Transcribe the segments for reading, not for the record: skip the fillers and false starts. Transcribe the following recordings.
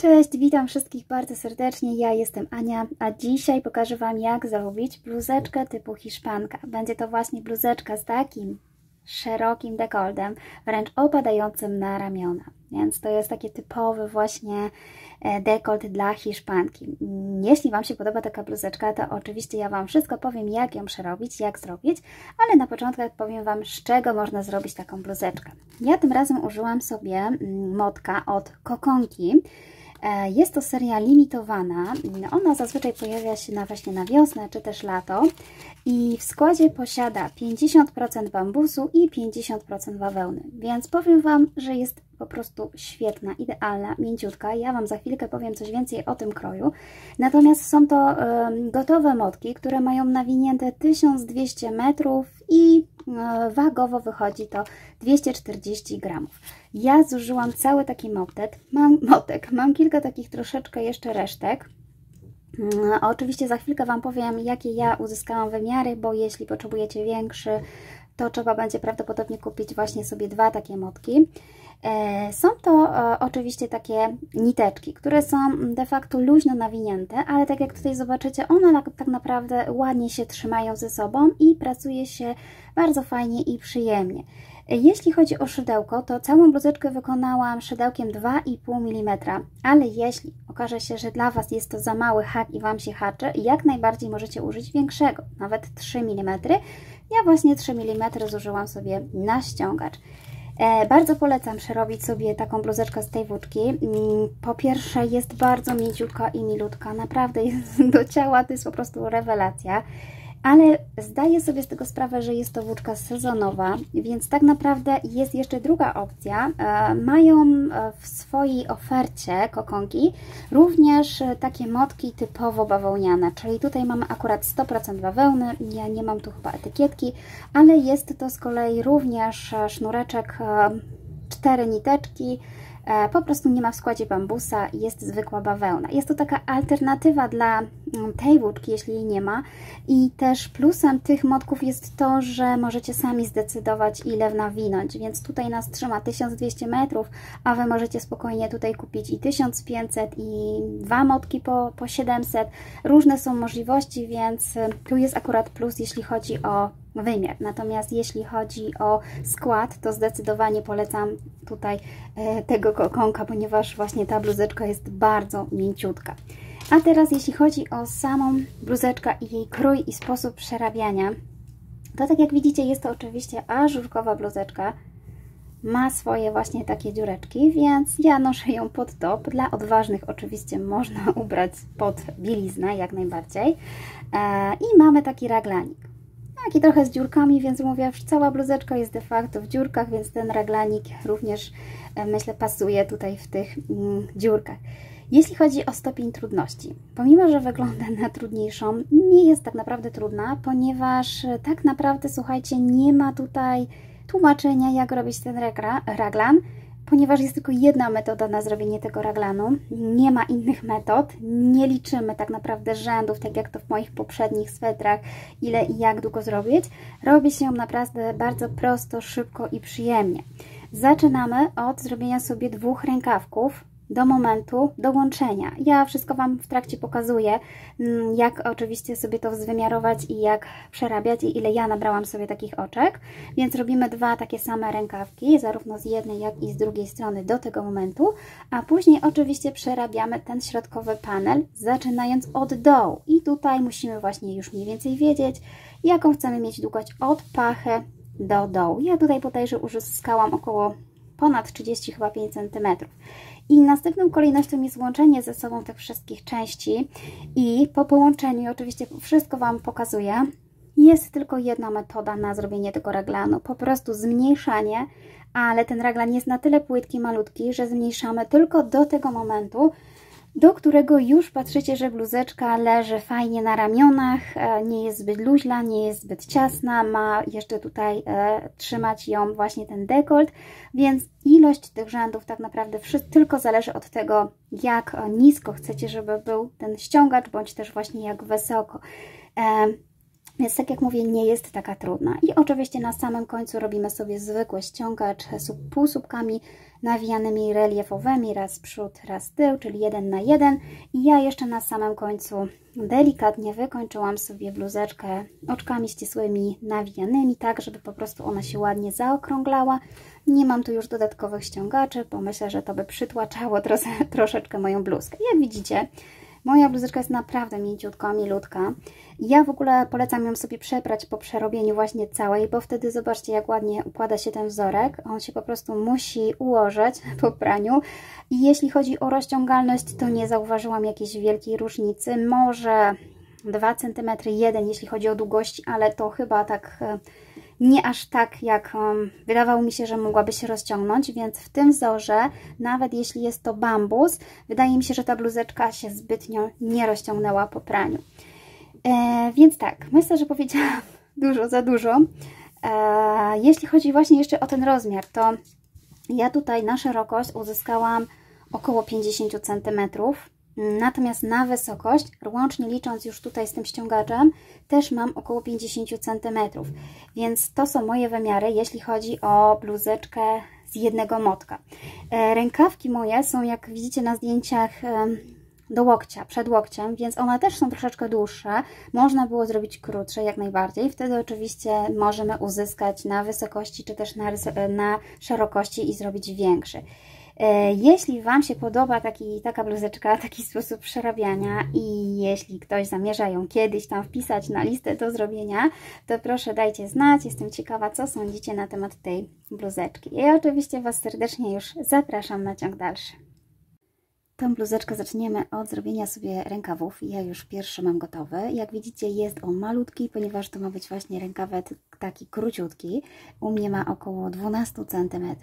Cześć, witam wszystkich bardzo serdecznie, ja jestem Ania, a dzisiaj pokażę Wam, jak zrobić bluzeczkę typu hiszpanka. Będzie to właśnie bluzeczka z takim szerokim dekoltem, wręcz opadającym na ramiona, więc to jest taki typowy właśnie dekolt dla hiszpanki. Jeśli Wam się podoba taka bluzeczka, to oczywiście ja Wam wszystko powiem, jak ją przerobić, jak zrobić, ale na początku powiem Wam, z czego można zrobić taką bluzeczkę. Ja tym razem użyłam sobie motka od Kokonki. Jest to seria limitowana, ona zazwyczaj pojawia się właśnie na wiosnę czy też lato i w składzie posiada 50% bambusu i 50% bawełny, więc powiem Wam, że jest po prostu świetna, idealna, mięciutka. Ja Wam za chwilkę powiem coś więcej o tym kroju. Natomiast są to gotowe motki, które mają nawinięte 1200 metrów i wagowo wychodzi to 240 gramów. Ja zużyłam cały taki motek. Mam kilka takich troszeczkę jeszcze resztek. Oczywiście za chwilkę Wam powiem, jakie ja uzyskałam wymiary, bo jeśli potrzebujecie większy, to trzeba będzie prawdopodobnie kupić właśnie sobie dwa takie motki. Są to oczywiście takie niteczki, które są de facto luźno nawinięte, ale tak jak tutaj zobaczycie, one tak naprawdę ładnie się trzymają ze sobą i pracuje się bardzo fajnie i przyjemnie. Jeśli chodzi o szydełko, to całą bluzeczkę wykonałam szydełkiem 2,5 mm, ale jeśli okaże się, że dla Was jest to za mały hak i Wam się haczy, jak najbardziej możecie użyć większego, nawet 3 mm. Ja właśnie 3 mm zużyłam sobie na ściągacz. Bardzo polecam przerobić sobie taką bluzeczkę z tej włóczki. Po pierwsze jest bardzo mięciutka i milutka, naprawdę jest do ciała, to jest po prostu rewelacja. Ale zdaję sobie z tego sprawę, że jest to włóczka sezonowa, więc tak naprawdę jest jeszcze druga opcja. Mają w swojej ofercie Kokonki również takie motki typowo bawełniane, czyli tutaj mamy akurat 100% bawełny, ja nie mam tu chyba etykietki, ale jest to z kolei również sznureczek 4 niteczki. Po prostu nie ma w składzie bambusa, jest zwykła bawełna. Jest to taka alternatywa dla tej włóczki, jeśli jej nie ma. I też plusem tych motków jest to, że możecie sami zdecydować, ile nawinąć. Więc tutaj nas trzyma 1200 metrów, a Wy możecie spokojnie tutaj kupić i 1500 i dwa motki po 700. Różne są możliwości, więc tu jest akurat plus, jeśli chodzi o wymiar. Natomiast jeśli chodzi o skład, to zdecydowanie polecam tutaj tego Kokonka, ponieważ właśnie ta bluzeczka jest bardzo mięciutka. A teraz jeśli chodzi o samą bluzeczkę i jej krój i sposób przerabiania, to tak jak widzicie, jest to oczywiście ażurkowa bluzeczka. Ma swoje właśnie takie dziureczki, więc ja noszę ją pod top. Dla odważnych oczywiście można ubrać pod bieliznę jak najbardziej. I mamy taki raglanik. Taki trochę z dziurkami, więc mówię, cała bluzeczka jest de facto w dziurkach, więc ten raglanik również myślę pasuje tutaj w tych dziurkach. Jeśli chodzi o stopień trudności, pomimo że wygląda na trudniejszą, nie jest tak naprawdę trudna, ponieważ tak naprawdę, słuchajcie, nie ma tutaj tłumaczenia, jak robić ten raglan, ponieważ jest tylko jedna metoda na zrobienie tego raglanu, nie ma innych metod, nie liczymy tak naprawdę rzędów, tak jak to w moich poprzednich swetrach, ile i jak długo zrobić. Robi się ją naprawdę bardzo prosto, szybko i przyjemnie. Zaczynamy od zrobienia sobie 2 rękawków do momentu dołączenia. Ja wszystko Wam w trakcie pokazuję, jak oczywiście sobie to zwymiarować i jak przerabiać i ile ja nabrałam sobie takich oczek, więc robimy 2 takie same rękawki, zarówno z jednej jak i z drugiej strony do tego momentu, a później oczywiście przerabiamy ten środkowy panel, zaczynając od dołu i tutaj musimy właśnie już mniej więcej wiedzieć, jaką chcemy mieć długość od pachy do dołu. Ja tutaj bodajże uzyskałam około ponad 35 cm. I następną kolejnością jest łączenie ze sobą tych wszystkich części i po połączeniu, oczywiście wszystko Wam pokazuję, jest tylko jedna metoda na zrobienie tego raglanu, po prostu zmniejszanie, ale ten raglan jest na tyle płytki, malutki, że zmniejszamy tylko do tego momentu, do którego już patrzycie, że bluzeczka leży fajnie na ramionach, nie jest zbyt luźna, nie jest zbyt ciasna, ma jeszcze tutaj trzymać ją właśnie ten dekolt, więc ilość tych rzędów tak naprawdę tylko zależy od tego, jak nisko chcecie, żeby był ten ściągacz, bądź też właśnie jak wysoko. Więc tak jak mówię, nie jest taka trudna. I oczywiście na samym końcu robimy sobie zwykły ściągacz z półsłupkami nawijanymi reliefowymi, raz przód, raz tył, czyli 1 na 1. I ja jeszcze na samym końcu delikatnie wykończyłam sobie bluzeczkę oczkami ścisłymi nawijanymi, tak żeby po prostu ona się ładnie zaokrąglała. Nie mam tu już dodatkowych ściągaczy, bo myślę, że to by przytłaczało troszeczkę moją bluzkę. Jak widzicie, moja bluzeczka jest naprawdę mięciutka, milutka. Ja w ogóle polecam ją sobie przeprać po przerobieniu właśnie całej, bo wtedy zobaczcie, jak ładnie układa się ten wzorek. On się po prostu musi ułożyć po praniu. I jeśli chodzi o rozciągalność, to nie zauważyłam jakiejś wielkiej różnicy. Może 2 cm, 1 jeśli chodzi o długość, ale to chyba tak nie aż tak, jak wydawało mi się, że mogłaby się rozciągnąć, więc w tym wzorze, nawet jeśli jest to bambus, wydaje mi się, że ta bluzeczka się zbytnio nie rozciągnęła po praniu. Więc tak, myślę, że powiedziałam dużo za dużo. Jeśli chodzi właśnie jeszcze o ten rozmiar, to ja tutaj na szerokość uzyskałam około 50 cm. Natomiast na wysokość, łącznie licząc już tutaj z tym ściągaczem, też mam około 50 cm. Więc to są moje wymiary, jeśli chodzi o bluzeczkę z jednego motka. Rękawki moje są, jak widzicie na zdjęciach, do łokcia, przed łokciem, więc one też są troszeczkę dłuższe. Można było zrobić krótsze jak najbardziej. Wtedy oczywiście możemy uzyskać na wysokości, czy też na szerokości i zrobić większy. Jeśli Wam się podoba taka bluzeczka, taki sposób przerabiania i jeśli ktoś zamierza ją kiedyś tam wpisać na listę do zrobienia, to proszę dajcie znać. Jestem ciekawa, co sądzicie na temat tej bluzeczki. Ja oczywiście Was serdecznie już zapraszam na ciąg dalszy. Tą bluzeczkę zaczniemy od zrobienia sobie rękawów. Ja już pierwszy mam gotowy. Jak widzicie, jest on malutki, ponieważ to ma być właśnie rękawek taki króciutki. U mnie ma około 12 cm.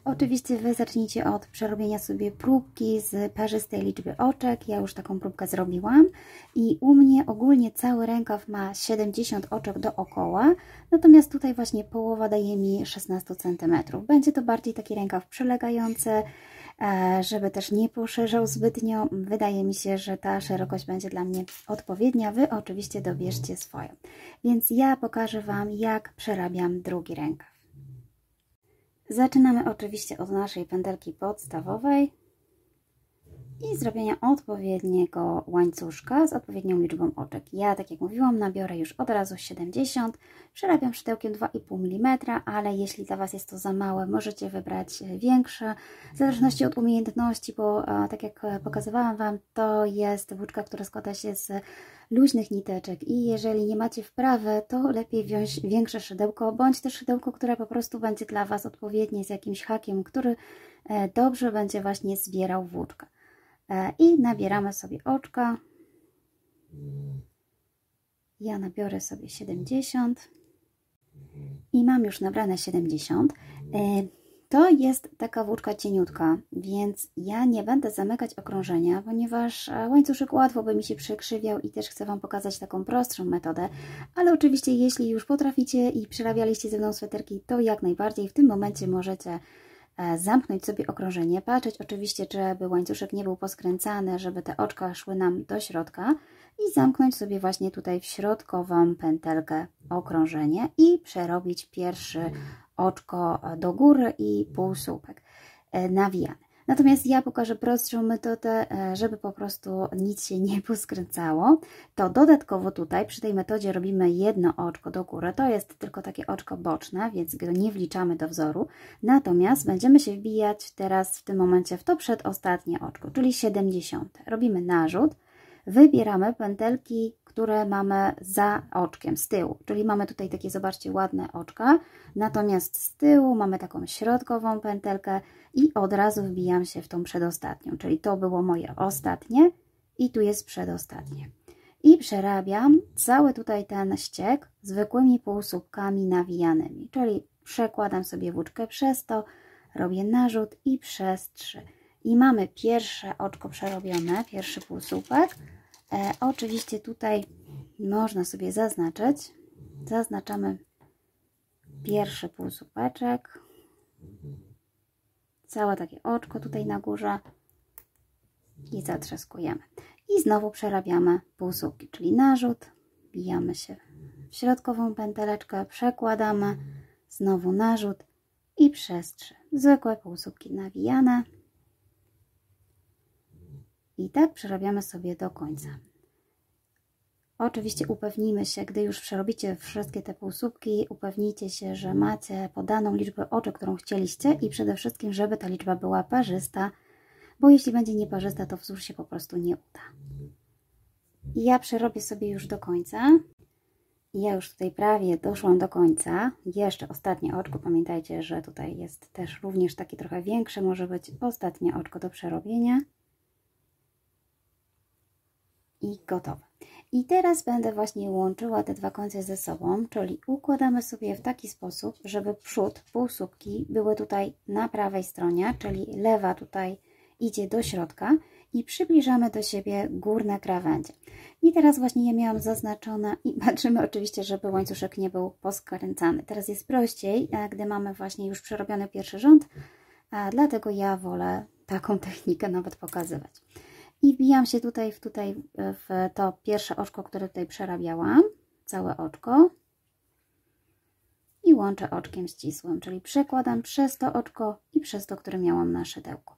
Oczywiście Wy zacznijcie od przerobienia sobie próbki z parzystej liczby oczek. Ja już taką próbkę zrobiłam i u mnie ogólnie cały rękaw ma 70 oczek dookoła, natomiast tutaj właśnie połowa daje mi 16 cm. Będzie to bardziej taki rękaw przylegający, żeby też nie poszerzał zbytnio. Wydaje mi się, że ta szerokość będzie dla mnie odpowiednia. Wy oczywiście dobierzcie swoją. Więc ja pokażę Wam, jak przerabiam drugi rękaw. Zaczynamy oczywiście od naszej pętelki podstawowej i zrobienia odpowiedniego łańcuszka z odpowiednią liczbą oczek. Ja, tak jak mówiłam, nabiorę już od razu 70, przerabiam szydełkiem 2,5 mm, ale jeśli dla Was jest to za małe, możecie wybrać większe, w zależności od umiejętności, bo tak jak pokazywałam Wam, to jest włóczka, która składa się z luźnych niteczek i jeżeli nie macie wprawy, to lepiej wziąć większe szydełko, bądź też szydełko, które po prostu będzie dla Was odpowiednie, z jakimś hakiem, który dobrze będzie właśnie zwierał włóczkę. I nabieramy sobie oczka. Ja nabiorę sobie 70 i mam już nabrane 70. To jest taka włóczka cieniutka, więc ja nie będę zamykać okrążenia, ponieważ łańcuszek łatwo by mi się przekrzywiał i też chcę Wam pokazać taką prostszą metodę, ale oczywiście jeśli już potraficie i przerabialiście ze mną sweterki, to jak najbardziej w tym momencie możecie zamknąć sobie okrążenie, patrzeć oczywiście, żeby łańcuszek nie był poskręcany, żeby te oczka szły nam do środka i zamknąć sobie właśnie tutaj w środkową pętelkę okrążenie i przerobić pierwsze oczko do góry i półsłupek nawijany. Natomiast ja pokażę prostszą metodę, żeby po prostu nic się nie poskręcało. To dodatkowo tutaj przy tej metodzie robimy jedno oczko do góry. To jest tylko takie oczko boczne, więc go nie wliczamy do wzoru. Natomiast będziemy się wbijać teraz w tym momencie w to przedostatnie oczko, czyli 70. Robimy narzut, wybieramy pętelki, które mamy za oczkiem, z tyłu. Czyli mamy tutaj takie, zobaczcie, ładne oczka. Natomiast z tyłu mamy taką środkową pętelkę i od razu wbijam się w tą przedostatnią. Czyli to było moje ostatnie i tu jest przedostatnie. I przerabiam cały tutaj ten ściek zwykłymi półsłupkami nawijanymi. Czyli przekładam sobie włóczkę przez to, robię narzut i przez 3. I mamy pierwsze oczko przerobione, pierwszy półsłupek. Oczywiście tutaj można sobie zaznaczyć. Zaznaczamy pierwszy półsłupeczek. Całe takie oczko tutaj na górze i zatrzaskujemy. I znowu przerabiamy półsłupki, czyli narzut, wbijamy się w środkową pęteleczkę, przekładamy, znowu narzut i przez 3. Zwykłe półsłupki nawijane. I tak przerabiamy sobie do końca. Oczywiście upewnijmy się, gdy już przerobicie wszystkie te półsłupki, upewnijcie się, że macie podaną liczbę oczek, którą chcieliście i przede wszystkim, żeby ta liczba była parzysta, bo jeśli będzie nieparzysta, to wzór się po prostu nie uda. I ja przerobię sobie już do końca. Ja już tutaj prawie doszłam do końca. Jeszcze ostatnie oczko. Pamiętajcie, że tutaj jest też również takie trochę większe. Może być ostatnie oczko do przerobienia. I gotowe. I teraz będę właśnie łączyła te dwa końce ze sobą, czyli układamy sobie w taki sposób, żeby przód, półsłupki były tutaj na prawej stronie, czyli lewa tutaj idzie do środka i przybliżamy do siebie górne krawędzie. I teraz właśnie je miałam zaznaczone i patrzymy oczywiście, żeby łańcuszek nie był poskręcany. Teraz jest prościej, gdy mamy właśnie już przerobiony pierwszy rząd, dlatego ja wolę taką technikę nawet pokazywać. I wbijam się tutaj w to pierwsze oczko, które tutaj przerabiałam, całe oczko i łączę oczkiem ścisłym, czyli przekładam przez to oczko i przez to, które miałam na szydełku.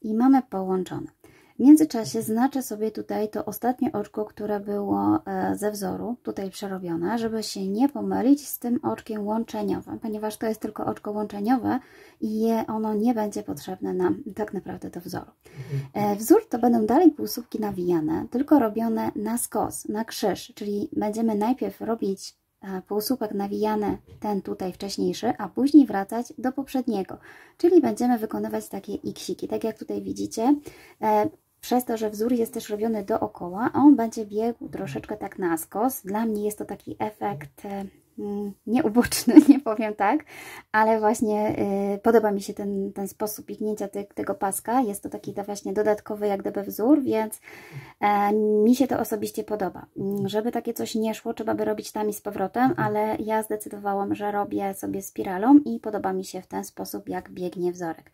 I mamy połączone. W międzyczasie znaczę sobie tutaj to ostatnie oczko, które było ze wzoru, tutaj przerobione, żeby się nie pomylić z tym oczkiem łączeniowym, ponieważ to jest tylko oczko łączeniowe i ono nie będzie potrzebne nam tak naprawdę do wzoru. Wzór to będą dalej półsłupki nawijane, tylko robione na skos, na krzyż, czyli będziemy najpierw robić półsłupek nawijany, ten tutaj wcześniejszy, a później wracać do poprzedniego, czyli będziemy wykonywać takie iksiki, tak jak tutaj widzicie. Przez to, że wzór jest też robiony dookoła, on będzie biegł troszeczkę tak na skos. Dla mnie jest to taki efekt nieuboczny, nie powiem tak, ale właśnie podoba mi się ten sposób biegnięcia tego paska. Jest to taki właśnie dodatkowy jak gdyby wzór, więc mi się to osobiście podoba. Żeby takie coś nie szło, trzeba by robić tam i z powrotem, ale ja zdecydowałam, że robię sobie spiralą i podoba mi się w ten sposób, jak biegnie wzorek.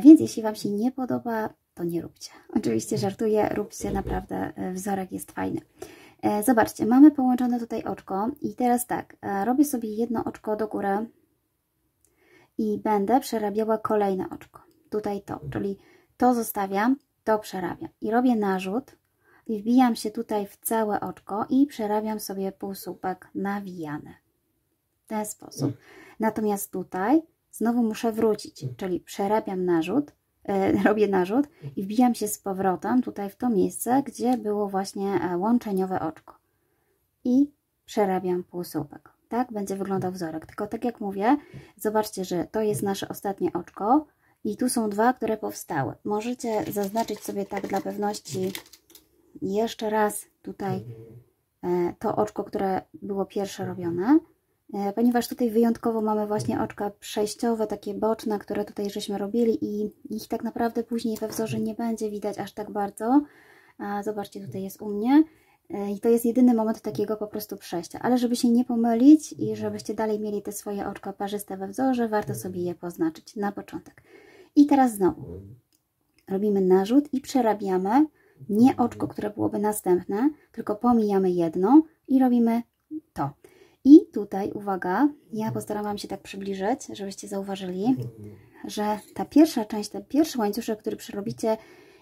Więc jeśli Wam się nie podoba, to nie róbcie. Oczywiście żartuję, róbcie, naprawdę wzorek jest fajny. Zobaczcie, mamy połączone tutaj oczko i teraz tak, robię sobie jedno oczko do góry i będę przerabiała kolejne oczko. Tutaj to, czyli to zostawiam, to przerabiam i robię narzut i wbijam się tutaj w całe oczko i przerabiam sobie półsłupek nawijany. W ten sposób. Natomiast tutaj znowu muszę wrócić, czyli przerabiam narzut, robię narzut i wbijam się z powrotem tutaj w to miejsce, gdzie było właśnie łączeniowe oczko. I przerabiam półsłupek. Tak będzie wyglądał wzorek. Tylko tak jak mówię, zobaczcie, że to jest nasze ostatnie oczko i tu są dwa, które powstały. Możecie zaznaczyć sobie tak dla pewności jeszcze raz tutaj to oczko, które było pierwsze robione. Ponieważ tutaj wyjątkowo mamy właśnie oczka przejściowe, takie boczne, które tutaj żeśmy robili i ich tak naprawdę później we wzorze nie będzie widać aż tak bardzo. Zobaczcie, tutaj jest u mnie i to jest jedyny moment takiego po prostu przejścia. Ale żeby się nie pomylić i żebyście dalej mieli te swoje oczka parzyste we wzorze, warto sobie je poznaczyć na początek. I teraz znowu robimy narzut i przerabiamy nie oczko, które byłoby następne, tylko pomijamy jedno i robimy to. I tutaj, uwaga, ja postarałam się tak przybliżyć, żebyście zauważyli, że ta pierwsza część, ten pierwszy łańcuszek, który przerobicie,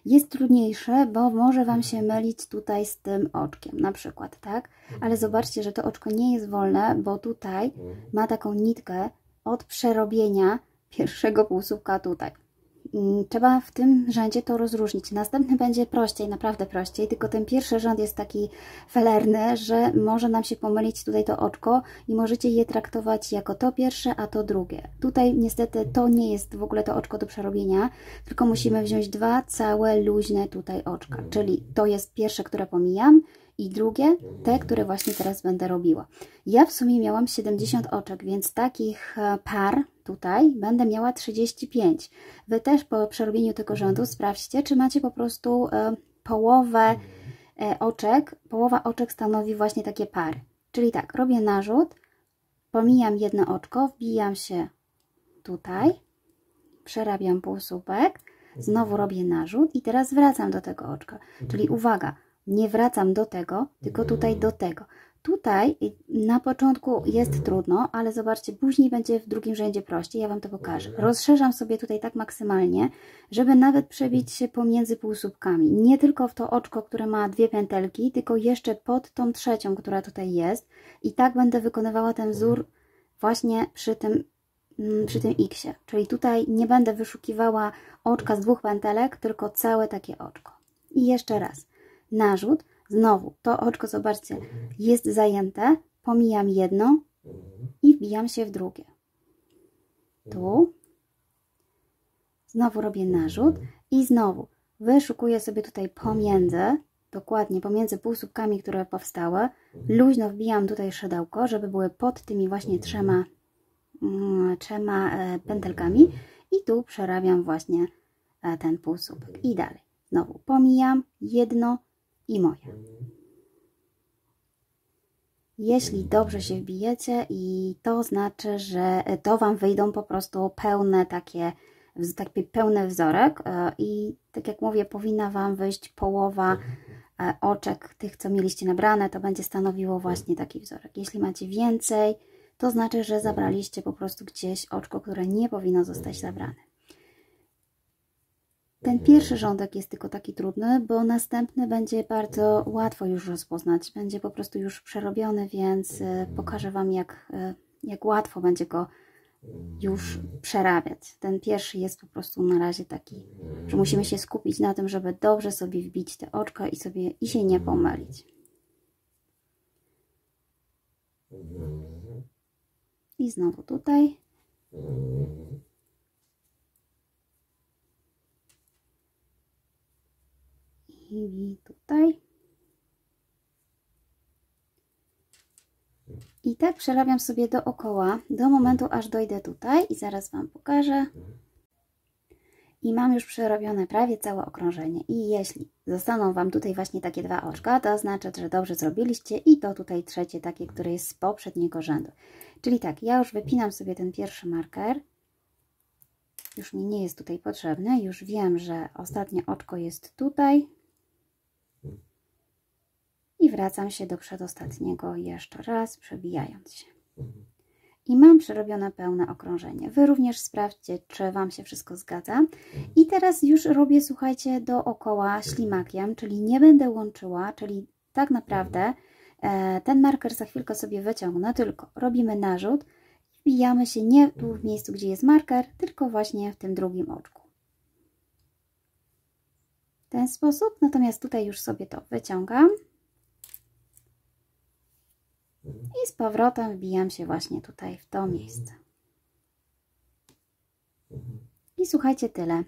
jest trudniejszy, bo może Wam się mylić tutaj z tym oczkiem, na przykład, tak? Ale zobaczcie, że to oczko nie jest wolne, bo tutaj ma taką nitkę od przerobienia pierwszego półsłupka tutaj. Trzeba w tym rzędzie to rozróżnić. Następny będzie prościej, naprawdę prościej, tylko ten pierwszy rząd jest taki felerny, że może nam się pomylić tutaj to oczko i możecie je traktować jako to pierwsze, a to drugie. Tutaj niestety to nie jest w ogóle to oczko do przerobienia, tylko musimy wziąć dwa całe luźne tutaj oczka, czyli to jest pierwsze, które pomijam i drugie, te, które właśnie teraz będę robiła. Ja w sumie miałam 70 oczek, więc takich par tutaj będę miała 35. Wy też po przerobieniu tego rządu sprawdźcie, czy macie po prostu połowę oczek. Połowa oczek stanowi właśnie takie pary. Czyli tak, robię narzut, pomijam jedno oczko, wbijam się tutaj, przerabiam półsłupek, znowu robię narzut i teraz wracam do tego oczka. Czyli uwaga, nie wracam do tego, tylko tutaj do tego. tutaj na początku jest trudno, ale zobaczcie, później będzie w drugim rzędzie prościej, ja Wam to pokażę. Rozszerzam sobie tutaj tak maksymalnie, żeby nawet przebić się pomiędzy półsłupkami. Nie tylko w to oczko, które ma 2 pętelki, tylko jeszcze pod tą trzecią, która tutaj jest. I tak będę wykonywała ten wzór właśnie przy tym X-ie. Czyli tutaj nie będę wyszukiwała oczka z 2 pętelek, tylko całe takie oczko. I jeszcze raz. Narzut. Znowu, to oczko, zobaczcie, jest zajęte, pomijam jedno i wbijam się w drugie. Tu. Znowu robię narzut i znowu wyszukuję sobie tutaj pomiędzy, dokładnie pomiędzy półsłupkami, które powstały. Luźno wbijam tutaj szydełko, żeby były pod tymi właśnie trzema pętelkami i tu przerabiam właśnie ten półsłupek. I dalej. Znowu pomijam jedno i moje. Jeśli dobrze się wbijecie, i to znaczy, że to Wam wyjdą po prostu pełne taki pełny wzorek i tak jak mówię, powinna Wam wyjść połowa oczek tych, co mieliście nabrane, to będzie stanowiło właśnie taki wzorek. Jeśli macie więcej, to znaczy, że zabraliście po prostu gdzieś oczko, które nie powinno zostać zabrane. Ten pierwszy rządek jest tylko taki trudny, bo następny będzie bardzo łatwo już rozpoznać. Będzie po prostu już przerobiony, więc pokażę Wam, jak łatwo będzie go już przerabiać. Ten pierwszy jest po prostu na razie taki, że musimy się skupić na tym, żeby dobrze sobie wbić te oczka i się nie pomylić. I znowu tutaj. I tutaj. I tak przerabiam sobie dookoła, do momentu, aż dojdę tutaj i zaraz Wam pokażę. I mam już przerobione prawie całe okrążenie. I jeśli zostaną Wam tutaj właśnie takie 2 oczka, to oznacza, że dobrze zrobiliście i to tutaj trzecie takie, które jest z poprzedniego rzędu. Czyli tak, ja już wypinam sobie ten pierwszy marker. Już mi nie jest tutaj potrzebny. Już wiem, że ostatnie oczko jest tutaj. I wracam się do przedostatniego jeszcze raz, przebijając się. I mam przerobione pełne okrążenie. Wy również sprawdźcie, czy Wam się wszystko zgadza. I teraz już robię, słuchajcie, dookoła ślimakiem, czyli nie będę łączyła, czyli tak naprawdę ten marker za chwilkę sobie wyciągnę, tylko robimy narzut i wbijamy się nie tu w miejscu, gdzie jest marker, tylko właśnie w tym drugim oczku. W ten sposób, natomiast tutaj już sobie to wyciągam. I z powrotem wbijam się właśnie tutaj w to miejsce. I słuchajcie, tyle.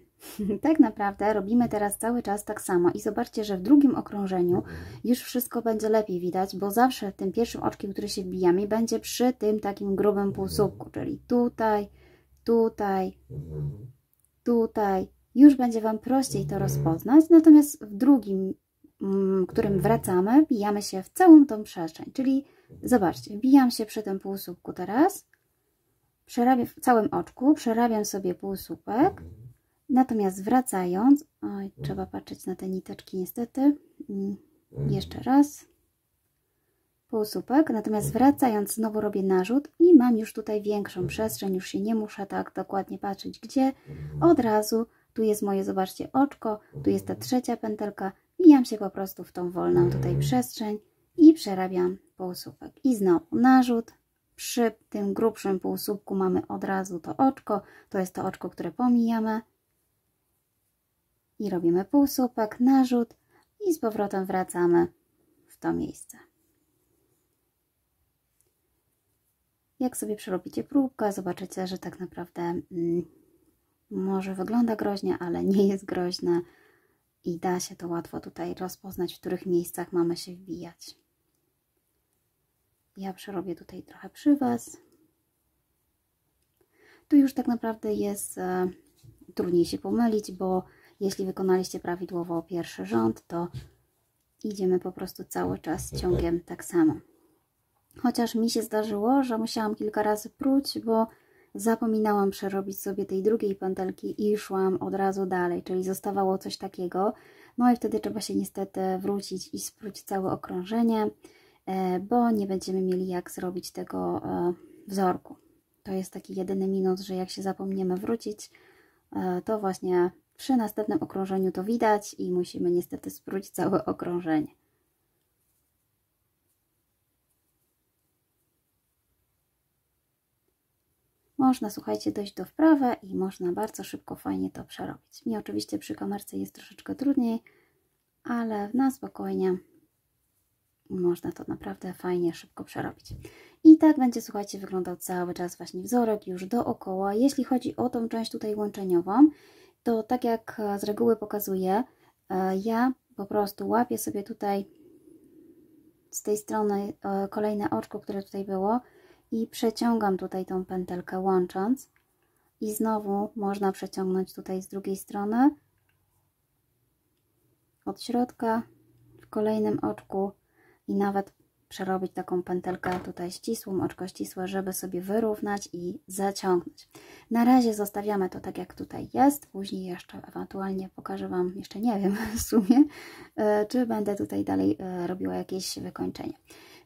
Tak naprawdę robimy teraz cały czas tak samo. I zobaczcie, że w drugim okrążeniu już wszystko będzie lepiej widać, bo zawsze tym pierwszym oczkiem, który się wbijamy, będzie przy tym takim grubym półsłupku, czyli tutaj, tutaj, tutaj. Już będzie Wam prościej to rozpoznać, natomiast w drugim, którym wracamy, wbijamy się w całą tą przestrzeń, czyli zobaczcie, wbijam się przy tym półsłupku teraz, przerabiam w całym oczku, przerabiam sobie półsłupek, natomiast wracając, oj, trzeba patrzeć na te niteczki niestety, jeszcze raz, półsłupek, natomiast wracając znowu robię narzut i mam już tutaj większą przestrzeń, już się nie muszę tak dokładnie patrzeć gdzie, od razu, tu jest moje, zobaczcie, oczko, tu jest ta trzecia pętelka, wbijam się po prostu w tą wolną tutaj przestrzeń i przerabiam półsłupek. I znowu narzut, przy tym grubszym półsłupku mamy od razu to oczko, to jest to oczko, które pomijamy. I robimy półsłupek, narzut i z powrotem wracamy w to miejsce. Jak sobie przerobicie próbkę, zobaczycie, że tak naprawdę może wygląda groźnie, ale nie jest groźne i da się to łatwo tutaj rozpoznać, w których miejscach mamy się wbijać. Ja przerobię tutaj trochę przy Was. Tu już tak naprawdę jest trudniej się pomylić, bo jeśli wykonaliście prawidłowo pierwszy rząd, to idziemy po prostu cały czas ciągiem tak samo. Chociaż mi się zdarzyło, że musiałam kilka razy pruć, bo zapominałam przerobić sobie tej drugiej pętelki i szłam od razu dalej, czyli zostawało coś takiego. No i wtedy trzeba się niestety wrócić i spróć całe okrążenie. bo nie będziemy mieli jak zrobić tego wzorku. To jest taki jedyny minus, że jak się zapomniemy wrócić, to właśnie przy następnym okrążeniu to widać i musimy niestety sprócić całe okrążenie. Można, słuchajcie, dojść do wprawy i można bardzo szybko, fajnie to przerobić. Mi oczywiście przy kamerce jest troszeczkę trudniej, ale na spokojnie można to naprawdę fajnie, szybko przerobić. I tak będzie, słuchajcie, wyglądał cały czas właśnie wzorek już dookoła. Jeśli chodzi o tą część tutaj łączeniową, to tak jak z reguły pokazuję, ja po prostu łapię sobie tutaj z tej strony kolejne oczko, które tutaj było i przeciągam tutaj tą pętelkę łącząc i znowu można przeciągnąć tutaj z drugiej strony od środka w kolejnym oczku i nawet przerobić taką pętelkę tutaj ścisłą, oczko ścisłe, żeby sobie wyrównać i zaciągnąć. Na razie zostawiamy to tak jak tutaj jest, później jeszcze ewentualnie pokażę Wam, jeszcze nie wiem w sumie, czy będę tutaj dalej robiła jakieś wykończenie.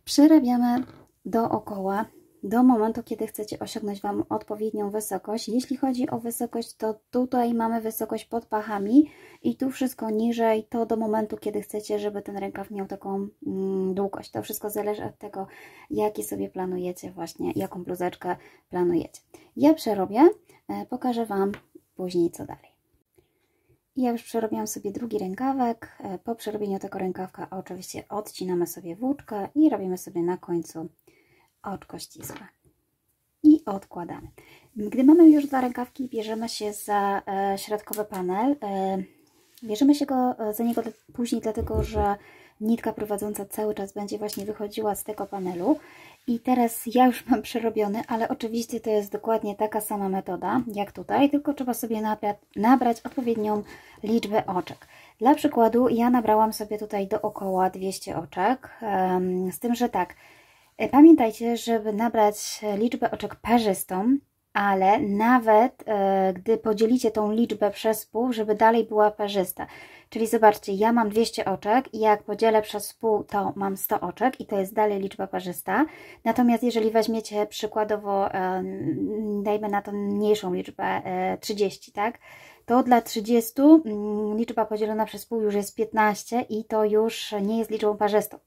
Przerabiamy dookoła do momentu, kiedy chcecie osiągnąć Wam odpowiednią wysokość. Jeśli chodzi o wysokość, to tutaj mamy wysokość pod pachami i tu wszystko niżej, to do momentu, kiedy chcecie, żeby ten rękaw miał taką długość. To wszystko zależy od tego, jakie sobie planujecie właśnie, jaką bluzeczkę planujecie. Ja przerobię, pokażę Wam później, co dalej. Ja już przerobiłam sobie drugi rękawek. Po przerobieniu tego rękawka oczywiście odcinamy sobie włóczkę i robimy sobie na końcu oczko ścisłe i odkładamy. Gdy mamy już dwa rękawki, bierzemy się za środkowy panel. Bierzemy się za niego później, dlatego że nitka prowadząca cały czas będzie właśnie wychodziła z tego panelu. I teraz ja już mam przerobiony, ale oczywiście to jest dokładnie taka sama metoda jak tutaj, tylko trzeba sobie nabrać odpowiednią liczbę oczek. Dla przykładu ja nabrałam sobie tutaj dookoła 200 oczek, z tym, że tak, pamiętajcie, żeby nabrać liczbę oczek parzystą, ale nawet gdy podzielicie tą liczbę przez pół, żeby dalej była parzysta. Czyli zobaczcie, ja mam 200 oczek i jak podzielę przez pół, to mam 100 oczek i to jest dalej liczba parzysta. Natomiast jeżeli weźmiecie przykładowo, dajmy na to mniejszą liczbę, 30, tak? To dla 30 liczba podzielona przez pół już jest 15 i to już nie jest liczbą parzystą.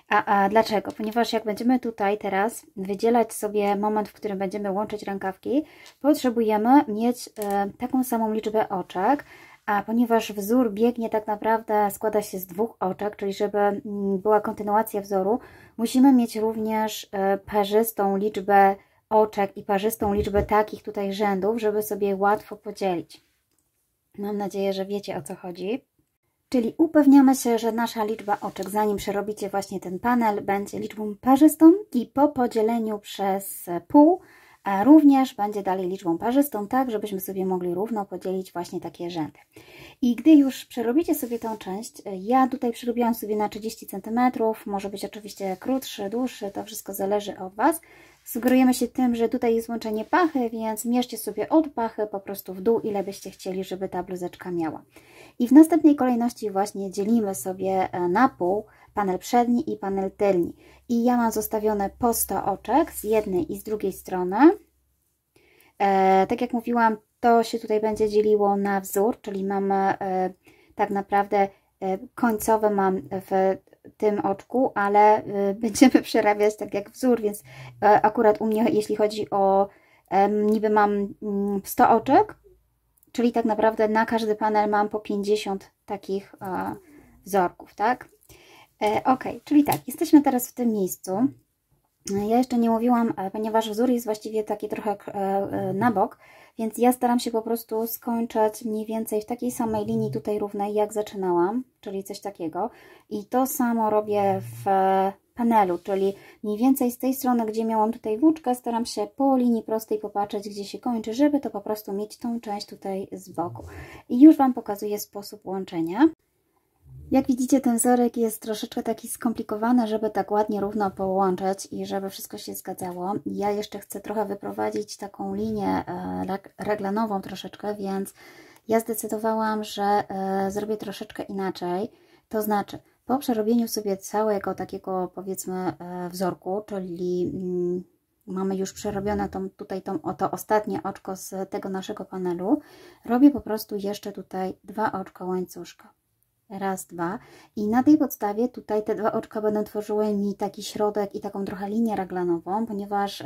A dlaczego? Ponieważ jak będziemy tutaj teraz wydzielać sobie moment, w którym będziemy łączyć rękawki, potrzebujemy mieć taką samą liczbę oczek, a ponieważ wzór biegnie tak naprawdę, składa się z dwóch oczek, czyli żeby była kontynuacja wzoru, musimy mieć również parzystą liczbę oczek i parzystą liczbę takich tutaj rzędów, żeby sobie łatwo podzielić. Mam nadzieję, że wiecie, o co chodzi. Czyli upewniamy się, że nasza liczba oczek, zanim przerobicie właśnie ten panel, będzie liczbą parzystą i po podzieleniu przez pół również będzie dalej liczbą parzystą, tak żebyśmy sobie mogli równo podzielić właśnie takie rzędy. I gdy już przerobicie sobie tą część, ja tutaj przerobiłam sobie na 30 cm, może być oczywiście krótszy, dłuższy, to wszystko zależy od Was. Sugerujemy się tym, że tutaj jest łączenie pachy, więc mierzcie sobie od pachy po prostu w dół, ile byście chcieli, żeby ta bluzeczka miała. I w następnej kolejności właśnie dzielimy sobie na pół panel przedni i panel tylni. I ja mam zostawione po 100 oczek z jednej i z drugiej strony. Tak jak mówiłam, to się tutaj będzie dzieliło na wzór, czyli mamy tak naprawdę końcowe mam w tym oczku, ale będziemy przerabiać tak jak wzór, więc akurat u mnie, jeśli chodzi o niby mam 100 oczek, czyli tak naprawdę na każdy panel mam po 50 takich wzorków, tak? Ok, czyli tak, jesteśmy teraz w tym miejscu. Ja jeszcze nie mówiłam, ponieważ wzór jest właściwie taki trochę na bok, więc ja staram się po prostu skończyć mniej więcej w takiej samej linii tutaj równej, jak zaczynałam, czyli coś takiego. I to samo robię w panelu, czyli mniej więcej z tej strony, gdzie miałam tutaj włóczkę, staram się po linii prostej popatrzeć, gdzie się kończy, żeby to po prostu mieć tą część tutaj z boku. I już Wam pokazuję sposób łączenia. Jak widzicie, ten wzorek jest troszeczkę taki skomplikowany, żeby tak ładnie, równo połączyć i żeby wszystko się zgadzało. Ja jeszcze chcę trochę wyprowadzić taką linię reglanową troszeczkę, więc ja zdecydowałam, że zrobię troszeczkę inaczej. To znaczy, Po przerobieniu sobie całego takiego, powiedzmy, wzorku, czyli mamy już przerobione to ostatnie oczko z tego naszego panelu, robię po prostu jeszcze tutaj 2 oczka łańcuszka. Raz, dwa. I na tej podstawie tutaj te 2 oczka będą tworzyły mi taki środek i taką trochę linię raglanową, ponieważ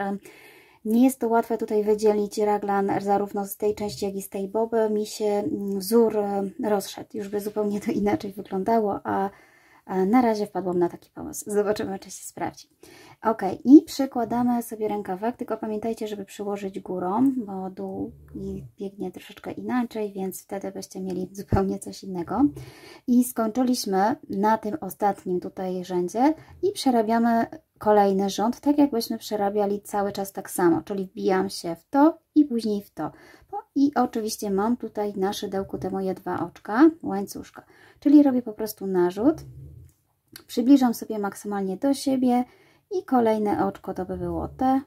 nie jest to łatwe tutaj wydzielić raglan zarówno z tej części, jak i z tej boby. Mi się wzór rozszedł. Już by zupełnie to inaczej wyglądało, a na razie wpadłam na taki pomysł. Zobaczymy, czy się sprawdzi. Ok, i przykładamy sobie rękawek, tylko pamiętajcie, żeby przyłożyć górą, bo dół biegnie troszeczkę inaczej, więc wtedy byście mieli zupełnie coś innego. I skończyliśmy na tym ostatnim tutaj rzędzie i przerabiamy kolejny rząd, tak jakbyśmy przerabiali cały czas tak samo, czyli wbijam się w to i później w to. I oczywiście mam tutaj na szydełku te moje 2 oczka łańcuszka, czyli robię po prostu narzut, przybliżam sobie maksymalnie do siebie i kolejne oczko to by było te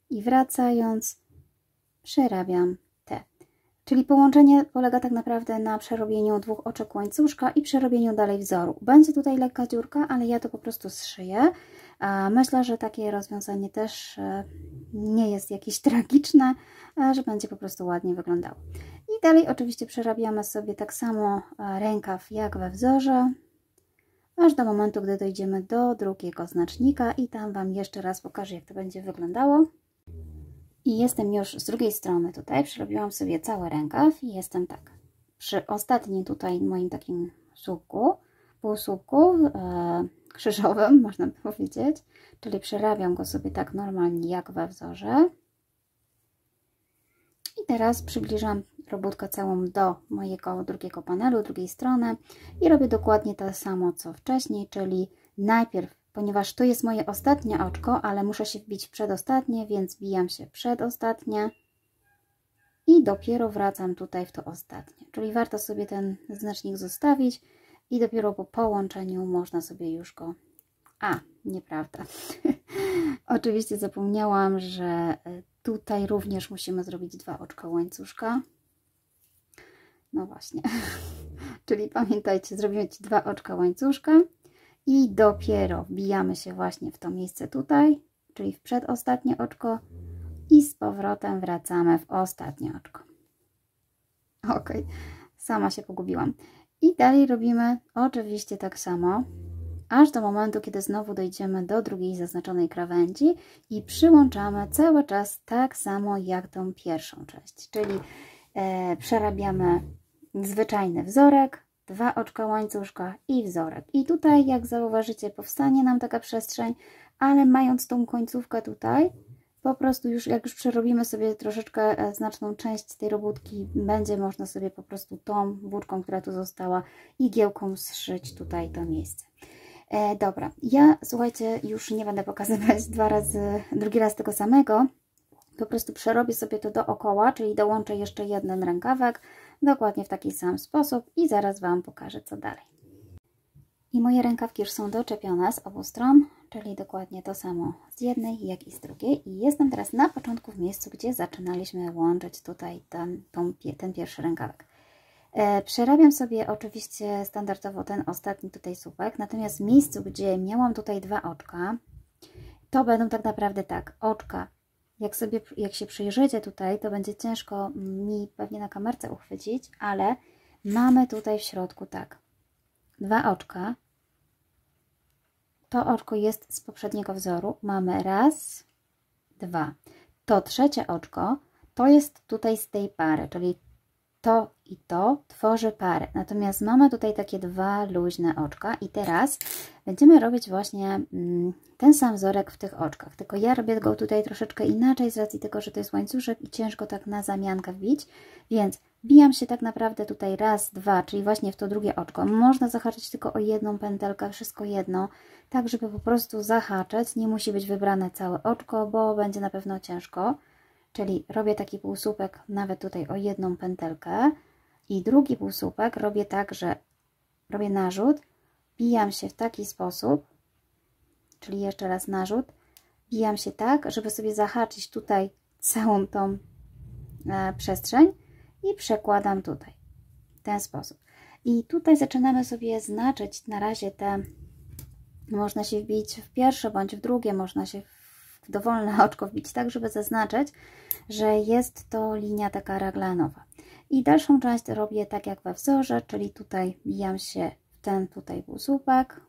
i wracając przerabiam te. Czyli połączenie polega tak naprawdę na przerobieniu 2 oczek łańcuszka i przerobieniu dalej wzoru. Będzie tutaj lekka dziurka, ale ja to po prostu zszyję. Myślę, że takie rozwiązanie też nie jest jakieś tragiczne, że będzie po prostu ładnie wyglądało. I dalej oczywiście przerabiamy sobie tak samo rękaw jak we wzorze, aż do momentu, gdy dojdziemy do drugiego znacznika i tam Wam jeszcze raz pokażę, jak to będzie wyglądało. I jestem już z drugiej strony tutaj, przerobiłam sobie cały rękaw i jestem tak, przy ostatnim tutaj moim takim słupku, półsłupku krzyżowym, można by powiedzieć, czyli przerabiam go sobie tak normalnie jak we wzorze. I teraz przybliżam robótkę całą do mojego drugiego panelu, drugiej strony i robię dokładnie to samo co wcześniej, czyli najpierw, ponieważ to jest moje ostatnie oczko, ale muszę się wbić w przedostatnie, więc wbijam się przedostatnie i dopiero wracam tutaj w to ostatnie. Czyli warto sobie ten znacznik zostawić i dopiero po połączeniu można sobie już go... nieprawda. Oczywiście zapomniałam, że tutaj również musimy zrobić 2 oczka łańcuszka. No właśnie. Czyli pamiętajcie, zrobimy 2 oczka łańcuszka i dopiero wbijamy się właśnie w to miejsce tutaj, czyli w przedostatnie oczko i z powrotem wracamy w ostatnie oczko. Ok, sama się pogubiłam. I dalej robimy oczywiście tak samo, aż do momentu, kiedy znowu dojdziemy do drugiej zaznaczonej krawędzi i przyłączamy cały czas tak samo jak tą pierwszą część, czyli przerabiamy zwyczajny wzorek, 2 oczka łańcuszka i wzorek. I tutaj, jak zauważycie, powstanie nam taka przestrzeń, ale mając tą końcówkę tutaj, po prostu już jak już przerobimy sobie troszeczkę znaczną część tej robótki, będzie można sobie po prostu tą włóczką, która tu została, igiełką zszyć tutaj to miejsce. Dobra, ja słuchajcie, już nie będę pokazywać drugi raz tego samego, po prostu przerobię sobie to dookoła, czyli dołączę jeszcze jeden rękawek, dokładnie w taki sam sposób i zaraz Wam pokażę, co dalej. I moje rękawki już są doczepione z obu stron, czyli dokładnie to samo z jednej, jak i z drugiej. I jestem teraz na początku w miejscu, gdzie zaczynaliśmy łączyć tutaj ten pierwszy rękawek. Przerabiam sobie oczywiście standardowo ten ostatni tutaj słupek, natomiast w miejscu, gdzie miałam tutaj 2 oczka, to będą tak naprawdę tak, oczka. Jak się przyjrzycie tutaj, to będzie ciężko mi pewnie na kamerce uchwycić, ale mamy tutaj w środku tak, 2 oczka. To oczko jest z poprzedniego wzoru. Mamy raz, 2. To trzecie oczko to jest tutaj z tej pary, czyli to i to tworzy parę. Natomiast mamy tutaj takie 2 luźne oczka i teraz będziemy robić właśnie ten sam wzorek w tych oczkach. Tylko ja robię go tutaj troszeczkę inaczej z racji tego, że to jest łańcuszek i ciężko tak na zamiankę wbić. Więc wbijam się tak naprawdę tutaj raz, 2, czyli właśnie w to drugie oczko. Można zahaczyć tylko o jedną pętelkę, wszystko jedno, tak żeby po prostu zahaczać. Nie musi być wybrane całe oczko, bo będzie na pewno ciężko. Czyli robię taki półsłupek nawet tutaj o jedną pętelkę i drugi półsłupek robię tak, że robię narzut, wbijam się w taki sposób, czyli jeszcze raz narzut, wbijam się tak, żeby sobie zahaczyć tutaj całą tą przestrzeń i przekładam tutaj w ten sposób. I tutaj zaczynamy sobie znaczyć na razie te, można się wbić w pierwsze bądź w drugie, można się w dowolne oczko wbić tak, żeby zaznaczyć, że jest to linia taka raglanowa. I dalszą część robię tak jak we wzorze, czyli tutaj wbijam się w ten tutaj półsłupek,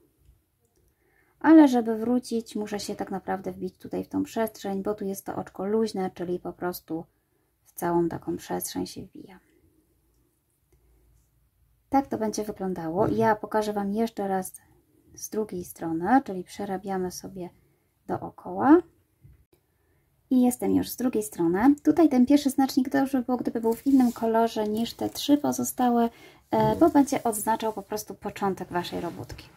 ale żeby wrócić, muszę się tak naprawdę wbić tutaj w tą przestrzeń, bo tu jest to oczko luźne, czyli po prostu w całą taką przestrzeń się wbija. Tak to będzie wyglądało. Ja pokażę Wam jeszcze raz z drugiej strony, czyli przerabiamy sobie dookoła. I jestem już z drugiej strony. Tutaj ten pierwszy znacznik dobrze by było, gdyby był w innym kolorze niż te 3 pozostałe, bo będzie oznaczał po prostu początek Waszej robótki.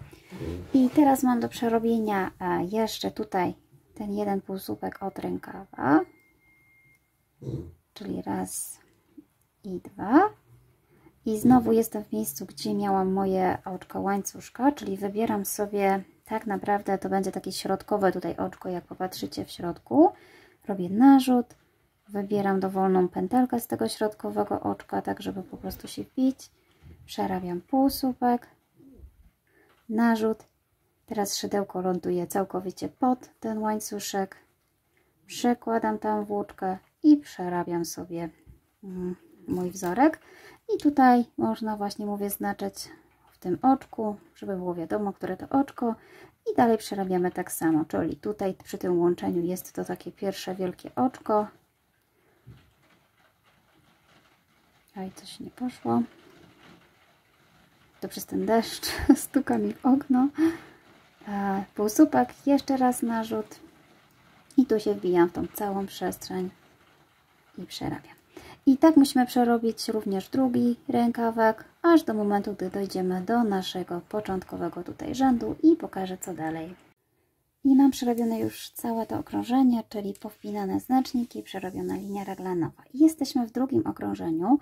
I teraz mam do przerobienia jeszcze tutaj ten jeden półsłupek od rękawa, czyli raz i 2. I znowu jestem w miejscu, gdzie miałam moje oczko łańcuszka, czyli wybieram sobie, tak naprawdę to będzie takie środkowe tutaj oczko, jak popatrzycie w środku. Robię narzut, wybieram dowolną pętelkę z tego środkowego oczka, tak żeby po prostu się wbić. Przerabiam półsłupek, narzut. Teraz szydełko ląduje całkowicie pod ten łańcuszek. Przekładam tam włóczkę i przerabiam sobie mój wzorek. I tutaj można właśnie, mówię, znaczyć w tym oczku, żeby było wiadomo, które to oczko. I dalej przerabiamy tak samo, czyli tutaj przy tym łączeniu jest to takie pierwsze wielkie oczko. Oj, coś nie poszło. To przez ten deszcz stuka mi w okno. Półsłupek, jeszcze raz narzut. I tu się wbijam w tą całą przestrzeń i przerabiam. I tak musimy przerobić również drugi rękawek, aż do momentu, gdy dojdziemy do naszego początkowego tutaj rzędu i pokażę, co dalej. I mam przerobione już całe to okrążenie, czyli powpinane znaczniki, przerobiona linia raglanowa. I jesteśmy w drugim okrążeniu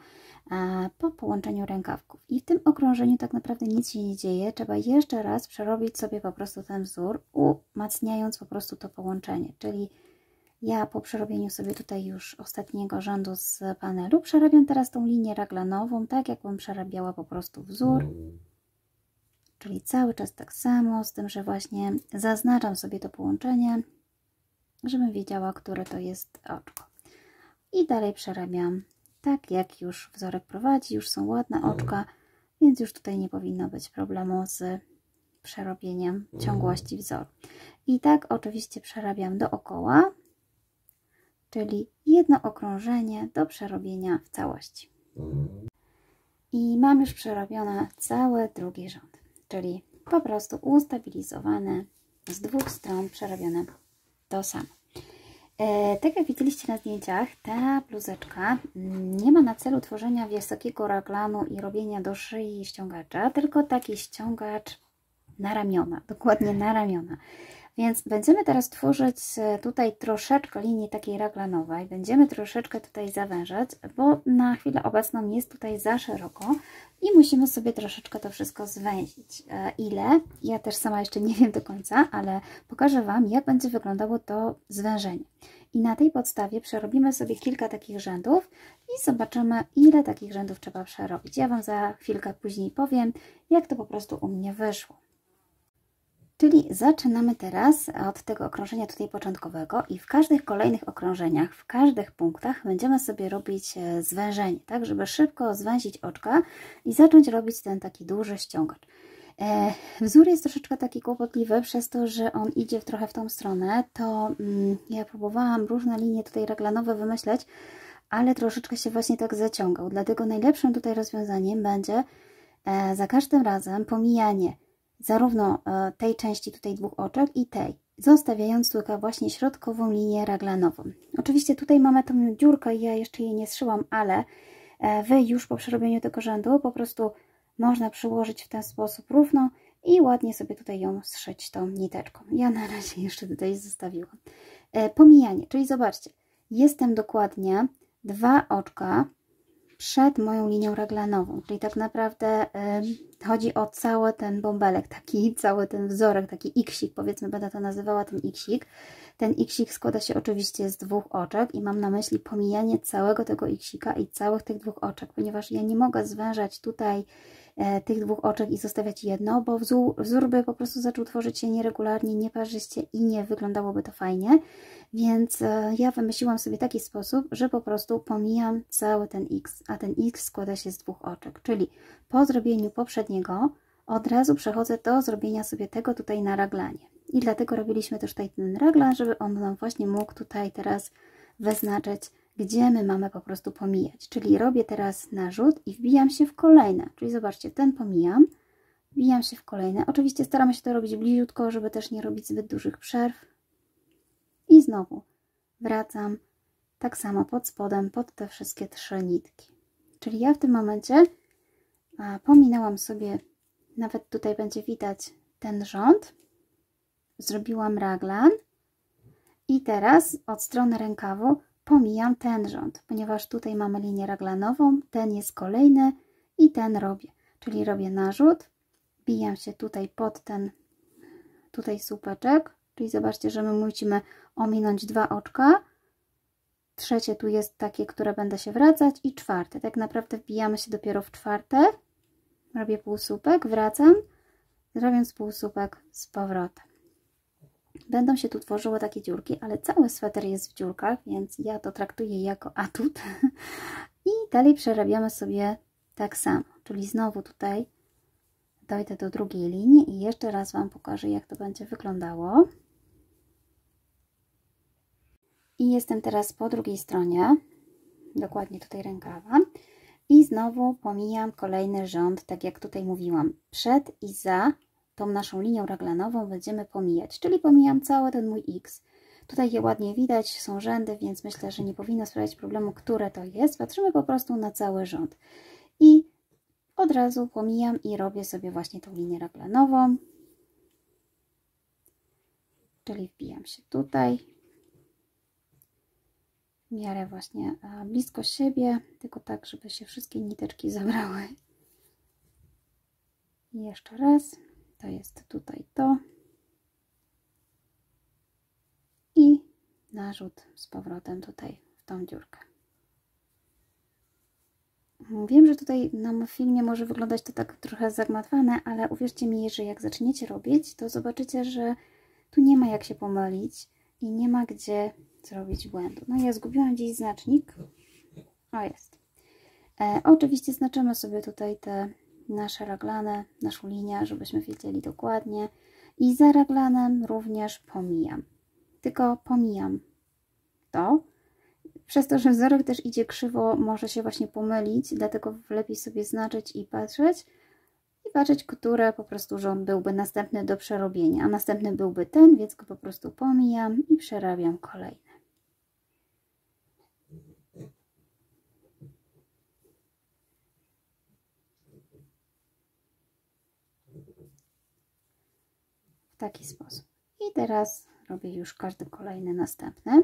po połączeniu rękawków. I w tym okrążeniu tak naprawdę nic się nie dzieje. Trzeba jeszcze raz przerobić sobie po prostu ten wzór, umacniając po prostu to połączenie. Czyli ja po przerobieniu sobie tutaj już ostatniego rzędu z panelu przerabiam teraz tą linię raglanową, tak jakbym przerabiała po prostu wzór. Czyli cały czas tak samo, z tym, że właśnie zaznaczam sobie to połączenie, żebym wiedziała, które to jest oczko. I dalej przerabiam tak, jak już wzorek prowadzi, już są ładne oczka, więc już tutaj nie powinno być problemu z przerobieniem ciągłości wzoru. I tak oczywiście przerabiam dookoła, czyli jedno okrążenie do przerobienia w całości. I mam już przerobione cały drugi rząd, czyli po prostu ustabilizowane z dwóch stron, przerobione to samo. Tak jak widzieliście na zdjęciach, ta bluzeczka nie ma na celu tworzenia wysokiego raglanu i robienia do szyi ściągacza, tylko taki ściągacz na ramiona, dokładnie na ramiona. Więc będziemy teraz tworzyć tutaj troszeczkę linii takiej raglanowej, będziemy troszeczkę tutaj zawężać, bo na chwilę obecną jest tutaj za szeroko i musimy sobie troszeczkę to wszystko zwęzić. Ile? Ja też sama jeszcze nie wiem do końca, ale pokażę Wam, jak będzie wyglądało to zwężenie. I na tej podstawie przerobimy sobie kilka takich rzędów i zobaczymy, ile takich rzędów trzeba przerobić. Ja Wam za chwilkę później powiem, jak to po prostu u mnie wyszło. Czyli zaczynamy teraz od tego okrążenia tutaj początkowego i w każdych kolejnych okrążeniach, w każdych punktach będziemy sobie robić zwężenie, tak, żeby szybko zwęzić oczka i zacząć robić ten taki duży ściągacz. Wzór jest troszeczkę taki kłopotliwy, przez to, że on idzie trochę w tą stronę, to ja próbowałam różne linie tutaj raglanowe wymyśleć, ale troszeczkę się właśnie tak zaciągał, dlatego najlepszym tutaj rozwiązaniem będzie za każdym razem pomijanie zarówno tej części tutaj dwóch oczek i tej, zostawiając tylko właśnie środkową linię raglanową. Oczywiście tutaj mamy tą dziurkę, ja jeszcze jej nie zszyłam, ale Wy już po przerobieniu tego rzędu po prostu można przyłożyć w ten sposób równo i ładnie sobie tutaj ją zszyć tą niteczką. Ja na razie jeszcze tutaj zostawiłam. Pomijanie, czyli zobaczcie, jestem dokładnie 2 oczka przed moją linią raglanową, czyli tak naprawdę chodzi o cały ten bąbelek, taki cały ten wzorek, taki iksik, powiedzmy, będę to nazywała ten iksik. Ten iksik składa się oczywiście z 2 oczek i mam na myśli pomijanie całego tego iksika i całych tych 2 oczek, ponieważ ja nie mogę zwężać tutaj tych dwóch oczek i zostawiać jedno, bo wzór by po prostu zaczął tworzyć się nieregularnie, nieparzyście i nie wyglądałoby to fajnie. Więc ja wymyśliłam sobie taki sposób, że po prostu pomijam cały ten X, a ten X składa się z dwóch oczek, czyli po zrobieniu poprzedniego od razu przechodzę do zrobienia sobie tego tutaj na raglanie. I dlatego robiliśmy też tutaj ten raglan, żeby on nam właśnie mógł tutaj teraz wyznaczyć, gdzie my mamy po prostu pomijać. Czyli robię teraz narzut i wbijam się w kolejne. Czyli zobaczcie, ten pomijam, wbijam się w kolejne. Oczywiście staramy się to robić bliziutko, żeby też nie robić zbyt dużych przerw. I znowu wracam tak samo pod spodem, pod te wszystkie 3 nitki. Czyli ja w tym momencie pominęłam sobie, nawet tutaj będzie widać ten rząd, zrobiłam raglan i teraz od strony rękawu pomijam ten rząd, ponieważ tutaj mamy linię raglanową, ten jest kolejny i ten robię. Czyli robię narzut, wbijam się tutaj pod ten tutaj słupeczek, czyli zobaczcie, że my musimy ominąć 2 oczka, trzecie tu jest takie, które będę się wracać i czwarte. Tak naprawdę wbijamy się dopiero w czwarte, robię półsłupek, wracam, robiąc półsłupek z powrotem. Będą się tu tworzyły takie dziurki, ale cały sweter jest w dziurkach, więc ja to traktuję jako atut. I dalej przerabiamy sobie tak samo, czyli znowu tutaj dojdę do drugiej linii i jeszcze raz Wam pokażę, jak to będzie wyglądało. I jestem teraz po drugiej stronie, dokładnie tutaj rękawa. I znowu pomijam kolejny rząd, tak jak tutaj mówiłam, przed i za tą naszą linią raglanową będziemy pomijać, czyli pomijam cały ten mój X. Tutaj je ładnie widać, są rzędy, więc myślę, że nie powinno sprawiać problemu, które to jest. Patrzymy po prostu na cały rząd. I od razu pomijam i robię sobie właśnie tą linię raglanową. Czyli wbijam się tutaj. W miarę właśnie blisko siebie, tylko tak, żeby się wszystkie niteczki zabrały. I jeszcze raz. To jest tutaj to. I narzut z powrotem tutaj w tą dziurkę. Wiem, że tutaj na filmie może wyglądać to tak trochę zagmatwane, ale uwierzcie mi, że jak zaczniecie robić, to zobaczycie, że tu nie ma jak się pomylić i nie ma gdzie zrobić błędu. No ja zgubiłam gdzieś znacznik. O, jest. Oczywiście znaczymy sobie tutaj te nasze raglane, naszą linię, żebyśmy wiedzieli dokładnie. I za raglanem również pomijam. Tylko pomijam to. Przez to, że wzorek też idzie krzywo, może się właśnie pomylić, dlatego lepiej sobie znaczyć i patrzeć, które po prostu rząd byłby następny do przerobienia, a następny byłby ten, więc go po prostu pomijam i przerabiam kolejny. W taki sposób. I teraz robię już każdy kolejny następny.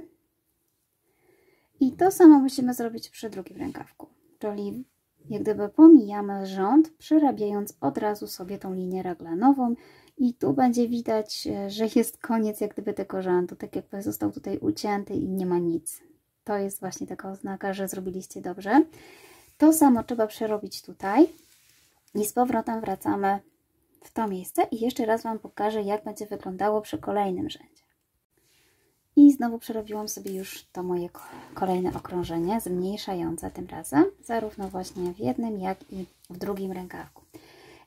I to samo musimy zrobić przy drugim rękawku, czyli jak gdyby pomijamy rząd, przerabiając od razu sobie tą linię raglanową i tu będzie widać, że jest koniec jak gdyby tego rzędu, tak jakby został tutaj ucięty i nie ma nic. To jest właśnie taka oznaka, że zrobiliście dobrze. To samo trzeba przerobić tutaj i z powrotem wracamy w to miejsce i jeszcze raz Wam pokażę, jak będzie wyglądało przy kolejnym rzędzie. I znowu przerobiłam sobie już to moje kolejne okrążenie, zmniejszające tym razem, zarówno właśnie w jednym, jak i w drugim rękawku.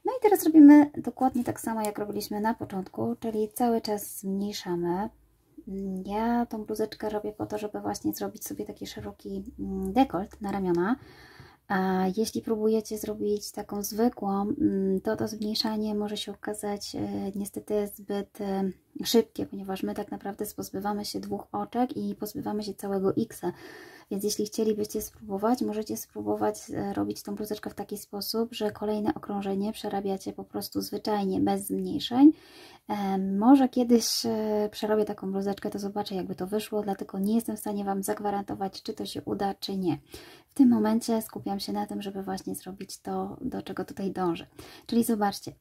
No i teraz robimy dokładnie tak samo, jak robiliśmy na początku, czyli cały czas zmniejszamy. Ja tą bluzeczkę robię po to, żeby właśnie zrobić sobie taki szeroki dekolt na ramiona. A jeśli próbujecie zrobić taką zwykłą, to zmniejszanie może się okazać niestety zbyt szybkie, ponieważ my tak naprawdę pozbywamy się dwóch oczek i pozbywamy się całego X-a. Więc jeśli chcielibyście spróbować, możecie spróbować robić tą bluzeczkę w taki sposób, że kolejne okrążenie przerabiacie po prostu zwyczajnie, bez zmniejszeń. Może kiedyś przerobię taką bluzeczkę, to zobaczę, jakby to wyszło, dlatego nie jestem w stanie Wam zagwarantować, czy to się uda, czy nie. W tym momencie skupiam się na tym, żeby właśnie zrobić to, do czego tutaj dążę. Czyli zobaczcie,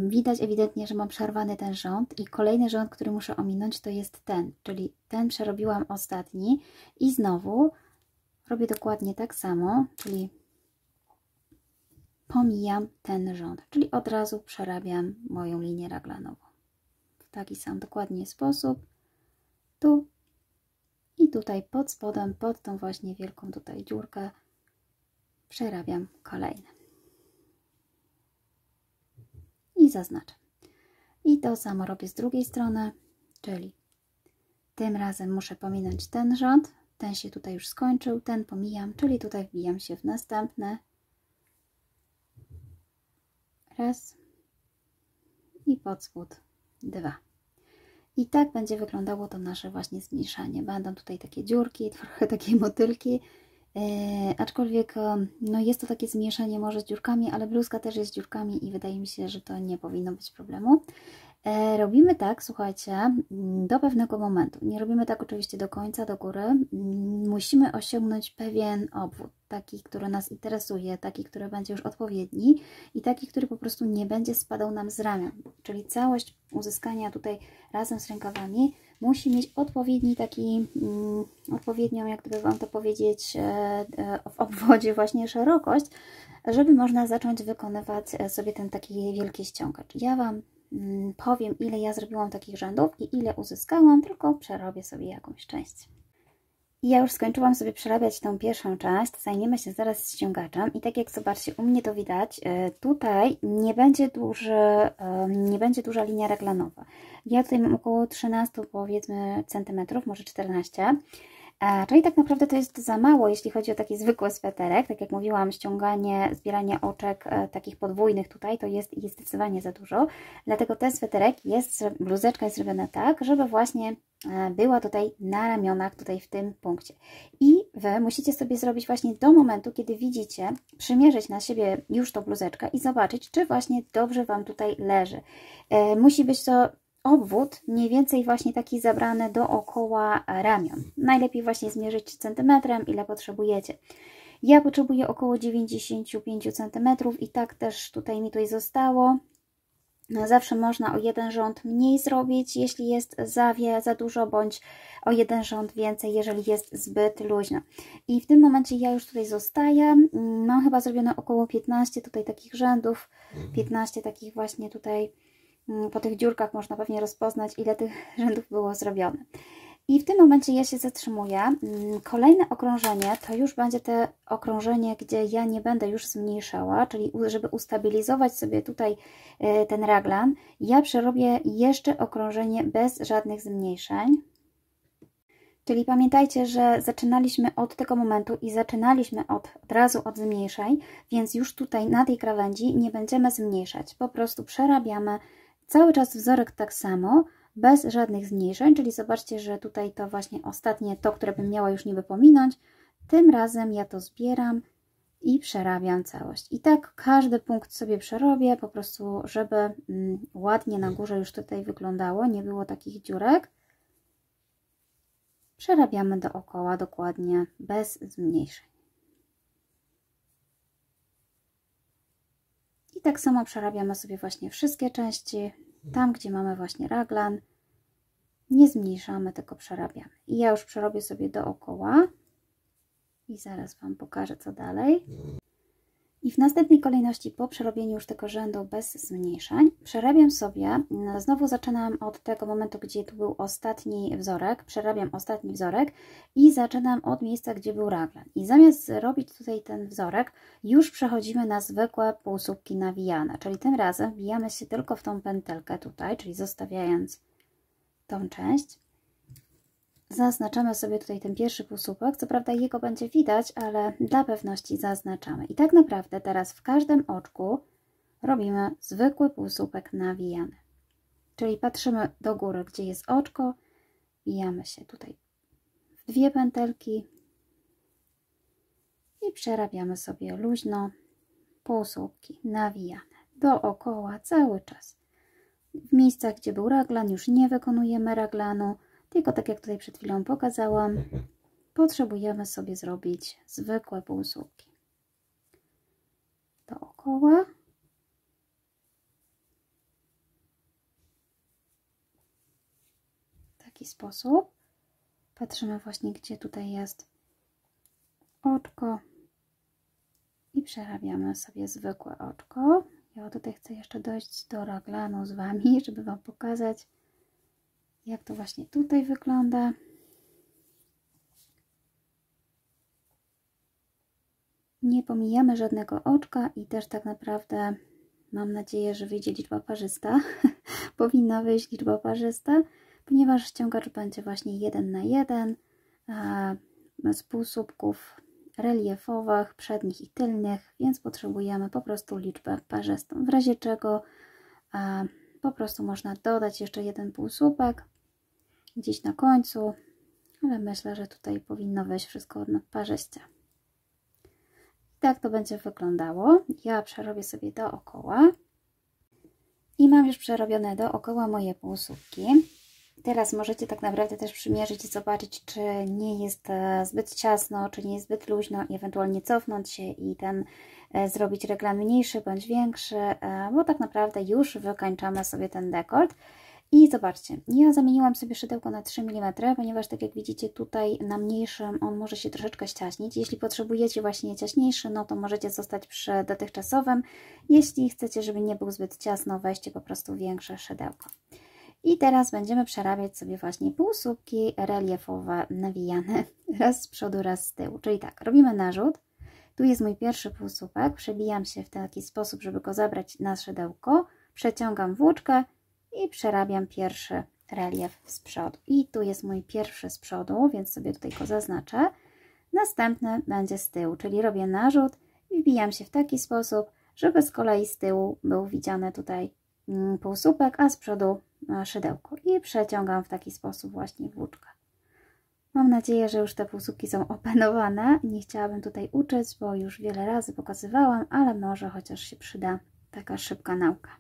widać ewidentnie, że mam przerwany ten rząd i kolejny rząd, który muszę ominąć, to jest ten, czyli ten przerobiłam ostatni i znowu robię dokładnie tak samo, czyli pomijam ten rząd, czyli od razu przerabiam moją linię raglanową. W taki sam dokładnie sposób, tu i tutaj pod spodem, pod tą właśnie wielką tutaj dziurkę przerabiam kolejne. I zaznaczam. I to samo robię z drugiej strony, czyli tym razem muszę pominąć ten rząd, ten się tutaj już skończył, ten pomijam, czyli tutaj wbijam się w następny. Raz i pod spód 2. I tak będzie wyglądało to nasze właśnie zmniejszanie. Będą tutaj takie dziurki, trochę takie motylki, aczkolwiek no jest to takie zmniejszenie może z dziurkami, ale bluzka też jest z dziurkami i wydaje mi się, że to nie powinno być problemu. Robimy tak, słuchajcie, do pewnego momentu. Nie robimy tak oczywiście do końca, do góry. Musimy osiągnąć pewien obwód, taki, który nas interesuje, taki, który będzie już odpowiedni i taki, który po prostu nie będzie spadał nam z ramion. Czyli całość uzyskania tutaj razem z rękawami musi mieć odpowiedni taki, odpowiednią, jak gdyby Wam to powiedzieć, w obwodzie właśnie szerokość, żeby można zacząć wykonywać sobie ten taki wielki ściągacz. Ja Wam powiem, ile ja zrobiłam takich rzędów i ile uzyskałam, tylko przerobię sobie jakąś część. I ja już skończyłam sobie przerabiać tą pierwszą część, zajmiemy się zaraz ściągaczem i tak jak zobaczcie, u mnie to widać, tutaj nie będzie duża linia reglanowa. Ja tutaj mam około 13 powiedzmy centymetrów, może 14. Czyli tak naprawdę to jest za mało, jeśli chodzi o taki zwykły sweterek. Tak jak mówiłam, ściąganie, zbieranie oczek takich podwójnych tutaj to jest zdecydowanie za dużo. Dlatego ten sweterek jest, bluzeczka jest zrobiona tak, żeby właśnie była tutaj na ramionach, tutaj w tym punkcie. I Wy musicie sobie zrobić właśnie do momentu, kiedy widzicie, przymierzyć na siebie już tą bluzeczkę i zobaczyć, czy właśnie dobrze Wam tutaj leży. Musi być to obwód mniej więcej właśnie taki zabrany dookoła ramion. Najlepiej właśnie zmierzyć centymetrem, ile potrzebujecie. Ja potrzebuję około 95 cm i tak też tutaj mi tutaj zostało. Zawsze można o jeden rząd mniej zrobić, jeśli jest za dużo, bądź o jeden rząd więcej, jeżeli jest zbyt luźno. I w tym momencie ja już tutaj zostaję. Mam chyba zrobione około 15 tutaj takich rzędów, 15 takich właśnie tutaj. Po tych dziurkach można pewnie rozpoznać, ile tych rzędów było zrobione. I w tym momencie ja się zatrzymuję. Kolejne okrążenie to już będzie te okrążenie, gdzie ja nie będę już zmniejszała, czyli żeby ustabilizować sobie tutaj ten raglan, ja przerobię jeszcze okrążenie bez żadnych zmniejszeń. Czyli pamiętajcie, że zaczynaliśmy od tego momentu i zaczynaliśmy od razu od zmniejszeń, więc już tutaj na tej krawędzi nie będziemy zmniejszać. Po prostu przerabiamy cały czas wzorek tak samo, bez żadnych zmniejszeń, czyli zobaczcie, że tutaj to właśnie ostatnie, to, które bym miała już niby pominąć, tym razem ja to zbieram i przerabiam całość. I tak każdy punkt sobie przerobię, po prostu, żeby ładnie na górze już tutaj wyglądało, nie było takich dziurek. Przerabiamy dookoła dokładnie, bez zmniejszeń. I tak samo przerabiamy sobie właśnie wszystkie części, tam gdzie mamy właśnie raglan, nie zmniejszamy, tylko przerabiamy. I ja już przerobię sobie dookoła i zaraz Wam pokażę, co dalej. I w następnej kolejności, po przerobieniu już tego rzędu bez zmniejszeń, przerabiam sobie, znowu zaczynam od tego momentu, gdzie tu był ostatni wzorek, przerabiam ostatni wzorek i zaczynam od miejsca, gdzie był raglan. I zamiast robić tutaj ten wzorek, już przechodzimy na zwykłe półsłupki nawijane, czyli tym razem wbijamy się tylko w tą pętelkę tutaj, czyli zostawiając tą część. Zaznaczamy sobie tutaj ten pierwszy półsłupek, co prawda jego będzie widać, ale dla pewności zaznaczamy. I tak naprawdę teraz w każdym oczku robimy zwykły półsłupek nawijany. Czyli patrzymy do góry, gdzie jest oczko, wbijamy się tutaj w dwie pętelki i przerabiamy sobie luźno półsłupki nawijane dookoła cały czas. W miejscach, gdzie był raglan, już nie wykonujemy raglanu, tylko tak jak tutaj przed chwilą pokazałam, potrzebujemy sobie zrobić zwykłe półsłupki dookoła. W taki sposób. Patrzymy właśnie, gdzie tutaj jest oczko. I przerabiamy sobie zwykłe oczko. Ja tutaj chcę jeszcze dojść do raglanu z Wami, żeby Wam pokazać, jak to właśnie tutaj wygląda. Nie pomijamy żadnego oczka i też tak naprawdę mam nadzieję, że wyjdzie liczba parzysta. Powinna wyjść liczba parzysta, ponieważ ściągacz będzie właśnie 1 na 1 z półsłupków reliefowych, przednich i tylnych, więc potrzebujemy po prostu liczbę parzystą. W razie czego po prostu można dodać jeszcze jeden półsłupek gdzieś na końcu, ale myślę, że tutaj powinno wejść wszystko na parzyście. Tak to będzie wyglądało. Ja przerobię sobie dookoła i mam już przerobione dookoła moje półsłupki. Teraz możecie tak naprawdę też przymierzyć i zobaczyć, czy nie jest zbyt ciasno, czy nie jest zbyt luźno i ewentualnie cofnąć się i zrobić reglan mniejszy bądź większy, bo tak naprawdę już wykańczamy sobie ten dekolt. I zobaczcie, ja zamieniłam sobie szydełko na 3 mm, ponieważ tak jak widzicie tutaj na mniejszym on może się troszeczkę ściaśnić. Jeśli potrzebujecie właśnie ciaśniejszy, no to możecie zostać przy dotychczasowym. Jeśli chcecie, żeby nie był zbyt ciasno, weźcie po prostu większe szydełko. I teraz będziemy przerabiać sobie właśnie półsłupki reliefowe nawijane raz z przodu, raz z tyłu. Czyli tak, robimy narzut. Tu jest mój pierwszy półsłupek, przebijam się w taki sposób, żeby go zabrać na szydełko, przeciągam włóczkę i przerabiam pierwszy relief z przodu. I tu jest mój pierwszy z przodu, więc sobie tutaj go zaznaczę. Następny będzie z tyłu, czyli robię narzut i wbijam się w taki sposób, żeby z kolei z tyłu był widziany tutaj półsłupek, a z przodu szydełko. I przeciągam w taki sposób właśnie włóczkę. Mam nadzieję, że już te półsłupki są opanowane. Nie chciałabym tutaj uczyć, bo już wiele razy pokazywałam, ale może chociaż się przyda taka szybka nauka.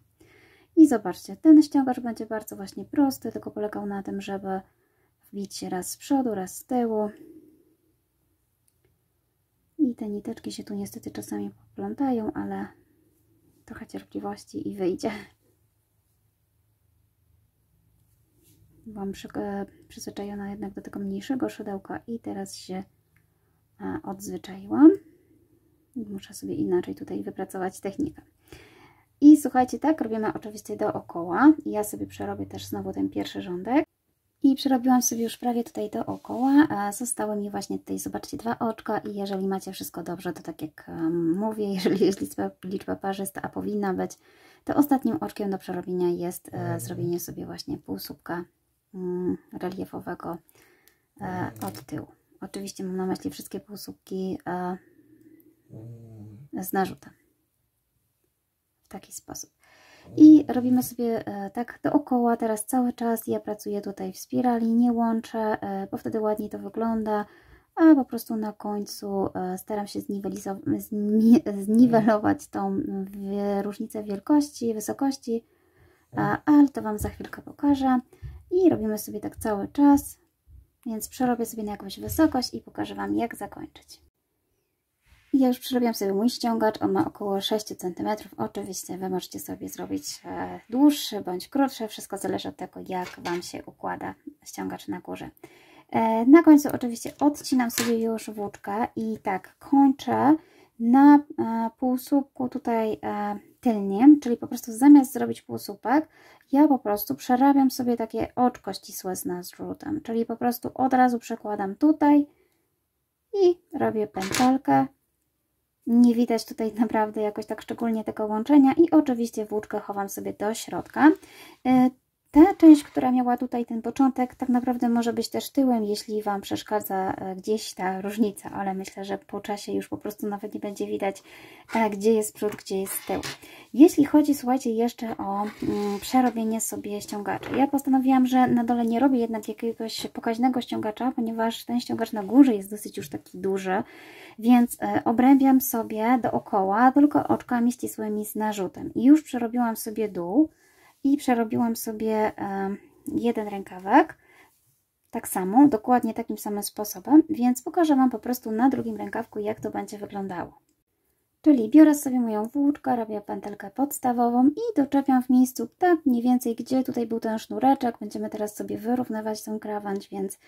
I zobaczcie, ten ściągacz będzie bardzo właśnie prosty, tylko polegał na tym, żeby wbić się raz z przodu, raz z tyłu. I te niteczki się tu niestety czasami poplątają, ale trochę cierpliwości i wyjdzie. Byłam przyzwyczajona jednak do tego mniejszego szydełka i teraz się odzwyczaiłam. Muszę sobie inaczej tutaj wypracować technikę. I słuchajcie, tak robimy oczywiście dookoła. Ja sobie przerobię też znowu ten pierwszy rządek. I przerobiłam sobie już prawie tutaj dookoła. Zostały mi właśnie tutaj, zobaczcie, 2 oczka i jeżeli macie wszystko dobrze, to tak jak mówię, jeżeli jest liczba parzysta, a powinna być, to ostatnim oczkiem do przerobienia jest zrobienie sobie właśnie półsłupka reliefowego od tyłu. Oczywiście mam na myśli wszystkie półsłupki z narzutem. W taki sposób. I robimy sobie tak dookoła teraz cały czas. Ja pracuję tutaj w spirali, nie łączę, bo wtedy ładniej to wygląda, a po prostu na końcu staram się zniwelować tą różnicę wielkości, wysokości, ale to Wam za chwilkę pokażę. I robimy sobie tak cały czas, więc przerobię sobie na jakąś wysokość i pokażę Wam, jak zakończyć. Ja już przerobiłam sobie mój ściągacz, on ma około 6 cm. Oczywiście Wy możecie sobie zrobić dłuższy bądź krótszy, wszystko zależy od tego, jak Wam się układa ściągacz na górze. Na końcu oczywiście odcinam sobie już włóczkę i tak kończę na półsłupku tutaj tylnym, czyli po prostu zamiast zrobić półsłupek, ja po prostu przerabiam sobie takie oczko ścisłe z narzutem, czyli po prostu od razu przekładam tutaj i robię pętelkę. Nie widać tutaj naprawdę jakoś tak szczególnie tego łączenia i oczywiście włóczkę chowam sobie do środka. Ta część, która miała tutaj ten początek, tak naprawdę może być też tyłem, jeśli Wam przeszkadza gdzieś ta różnica, ale myślę, że po czasie już po prostu nawet nie będzie widać, gdzie jest przód, gdzie jest tył. Jeśli chodzi, słuchajcie, jeszcze o przerobienie sobie ściągacza. Ja postanowiłam, że na dole nie robię jednak jakiegoś pokaźnego ściągacza, ponieważ ten ściągacz na górze jest dosyć już taki duży, więc obrębiam sobie dookoła tylko oczkami ścisłymi z narzutem. I już przerobiłam sobie dół. I przerobiłam sobie jeden rękawek, tak samo, dokładnie takim samym sposobem, więc pokażę Wam po prostu na drugim rękawku, jak to będzie wyglądało. Czyli biorę sobie moją włóczkę, robię pętelkę podstawową i doczepiam w miejscu tak mniej więcej, gdzie tutaj był ten sznureczek. Będziemy teraz sobie wyrównywać tą krawędź, więc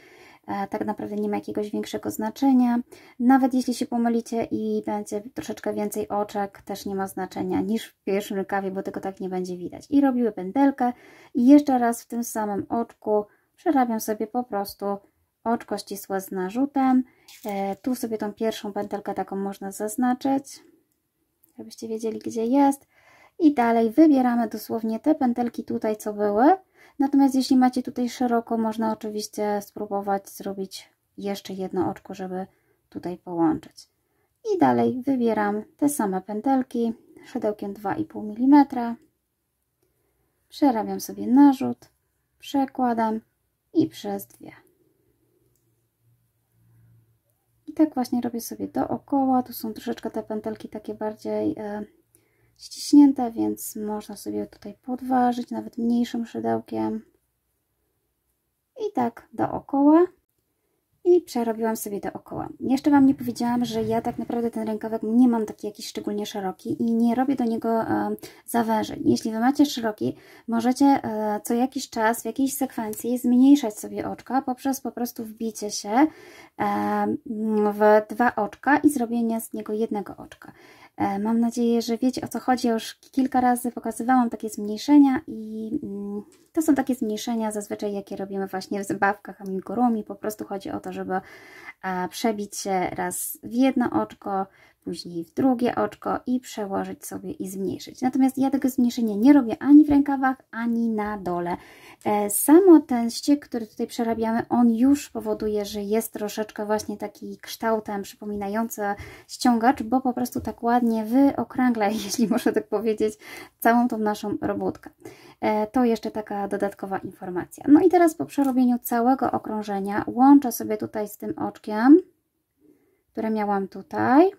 tak naprawdę nie ma jakiegoś większego znaczenia. Nawet jeśli się pomylicie i będzie troszeczkę więcej oczek, też nie ma znaczenia niż w pierwszym rękawie, bo tego tak nie będzie widać. I robiły pętelkę i jeszcze raz w tym samym oczku przerabiam sobie po prostu oczko ścisłe z narzutem. Tu sobie tą pierwszą pętelkę taką można zaznaczyć, żebyście wiedzieli, gdzie jest. I dalej wybieramy dosłownie te pętelki tutaj, co były. Natomiast jeśli macie tutaj szeroko, można oczywiście spróbować zrobić jeszcze jedno oczko, żeby tutaj połączyć. I dalej wybieram te same pętelki szydełkiem 2,5 mm. Przerabiam sobie narzut, przekładam i przez dwie. I tak właśnie robię sobie dookoła. Tu są troszeczkę te pętelki takie bardziej ściśnięte, więc można sobie tutaj podważyć nawet mniejszym szydełkiem. I tak dookoła. I przerobiłam sobie dookoła. Jeszcze Wam nie powiedziałam, że ja tak naprawdę ten rękawek nie mam taki jakiś szczególnie szeroki i nie robię do niego zawężeń. Jeśli Wy macie szeroki, możecie co jakiś czas w jakiejś sekwencji zmniejszać sobie oczka poprzez po prostu wbicie się w dwa oczka i zrobienie z niego jednego oczka. Mam nadzieję, że wiecie, o co chodzi. Ja już kilka razy pokazywałam takie zmniejszenia i to są takie zmniejszenia zazwyczaj, jakie robimy właśnie w zabawkach amigurumi. Po prostu chodzi o to, żeby przebić się raz w jedno oczko, później w drugie oczko i przełożyć sobie i zmniejszyć. Natomiast ja tego zmniejszenia nie robię ani w rękawach, ani na dole. Samo ten ściek, który tutaj przerabiamy, on już powoduje, że jest troszeczkę właśnie taki kształtem przypominający ściągacz, bo po prostu tak ładnie wyokrągla, jeśli muszę tak powiedzieć, całą tą naszą robótkę. To jeszcze taka dodatkowa informacja. No i teraz po przerobieniu całego okrążenia łączę sobie tutaj z tym oczkiem, które miałam tutaj.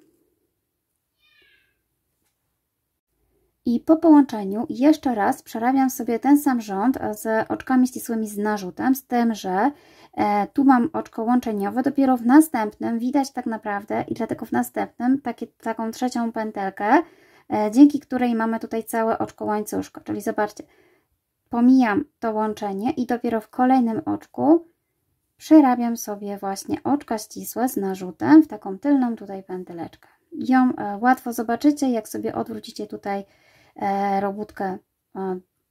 I po połączeniu jeszcze raz przerabiam sobie ten sam rząd z oczkami ścisłymi z narzutem, z tym, że tu mam oczko łączeniowe, dopiero w następnym widać tak naprawdę i dlatego w następnym taką trzecią pętelkę, dzięki której mamy tutaj całe oczko łańcuszko, czyli zobaczcie, pomijam to łączenie i dopiero w kolejnym oczku przerabiam sobie właśnie oczka ścisłe z narzutem w taką tylną tutaj pęteleczkę. Ją łatwo zobaczycie, jak sobie odwrócicie tutaj robótkę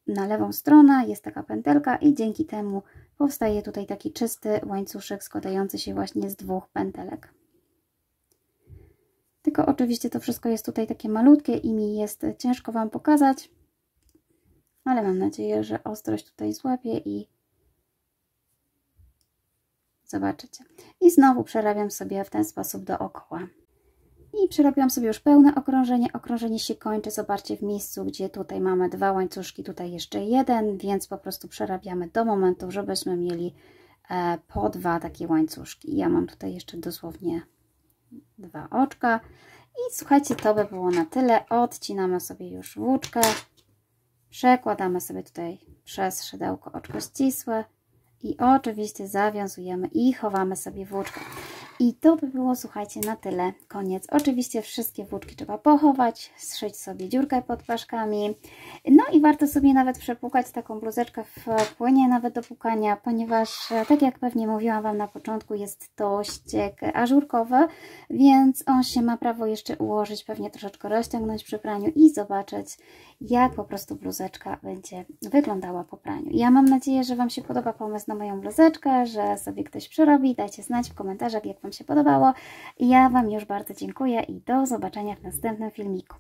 na lewą stronę, jest taka pętelka i dzięki temu powstaje tutaj taki czysty łańcuszek składający się właśnie z dwóch pętelek. Tylko oczywiście to wszystko jest tutaj takie malutkie i mi jest ciężko Wam pokazać, ale mam nadzieję, że ostrość tutaj złapie i zobaczycie. I znowu przerabiam sobie w ten sposób dookoła. I przerobiłam sobie już pełne okrążenie. Okrążenie się kończy, zobaczcie, w miejscu, gdzie tutaj mamy dwa łańcuszki, tutaj jeszcze jeden, więc po prostu przerabiamy do momentu, żebyśmy mieli po dwa takie łańcuszki. Ja mam tutaj jeszcze dosłownie dwa oczka. I słuchajcie, to by było na tyle. Odcinamy sobie już włóczkę. Przekładamy sobie tutaj przez szydełko oczko ścisłe. I oczywiście zawiązujemy i chowamy sobie włóczkę. I to by było, słuchajcie, na tyle. Koniec. Oczywiście wszystkie włóczki trzeba pochować, zszyć sobie dziurkę pod paszkami. No i warto sobie nawet przepłukać taką bluzeczkę w płynie nawet do płukania, ponieważ, tak jak pewnie mówiłam Wam na początku, jest to ściek ażurkowy, więc on się ma prawo jeszcze ułożyć, pewnie troszeczkę rozciągnąć przy praniu i zobaczyć, jak po prostu bluzeczka będzie wyglądała po praniu. Ja mam nadzieję, że Wam się podoba pomysł na moją bluzeczkę, że sobie ktoś przerobi. Dajcie znać w komentarzach, jak Wam się podobało. Ja Wam już bardzo dziękuję i do zobaczenia w następnym filmiku.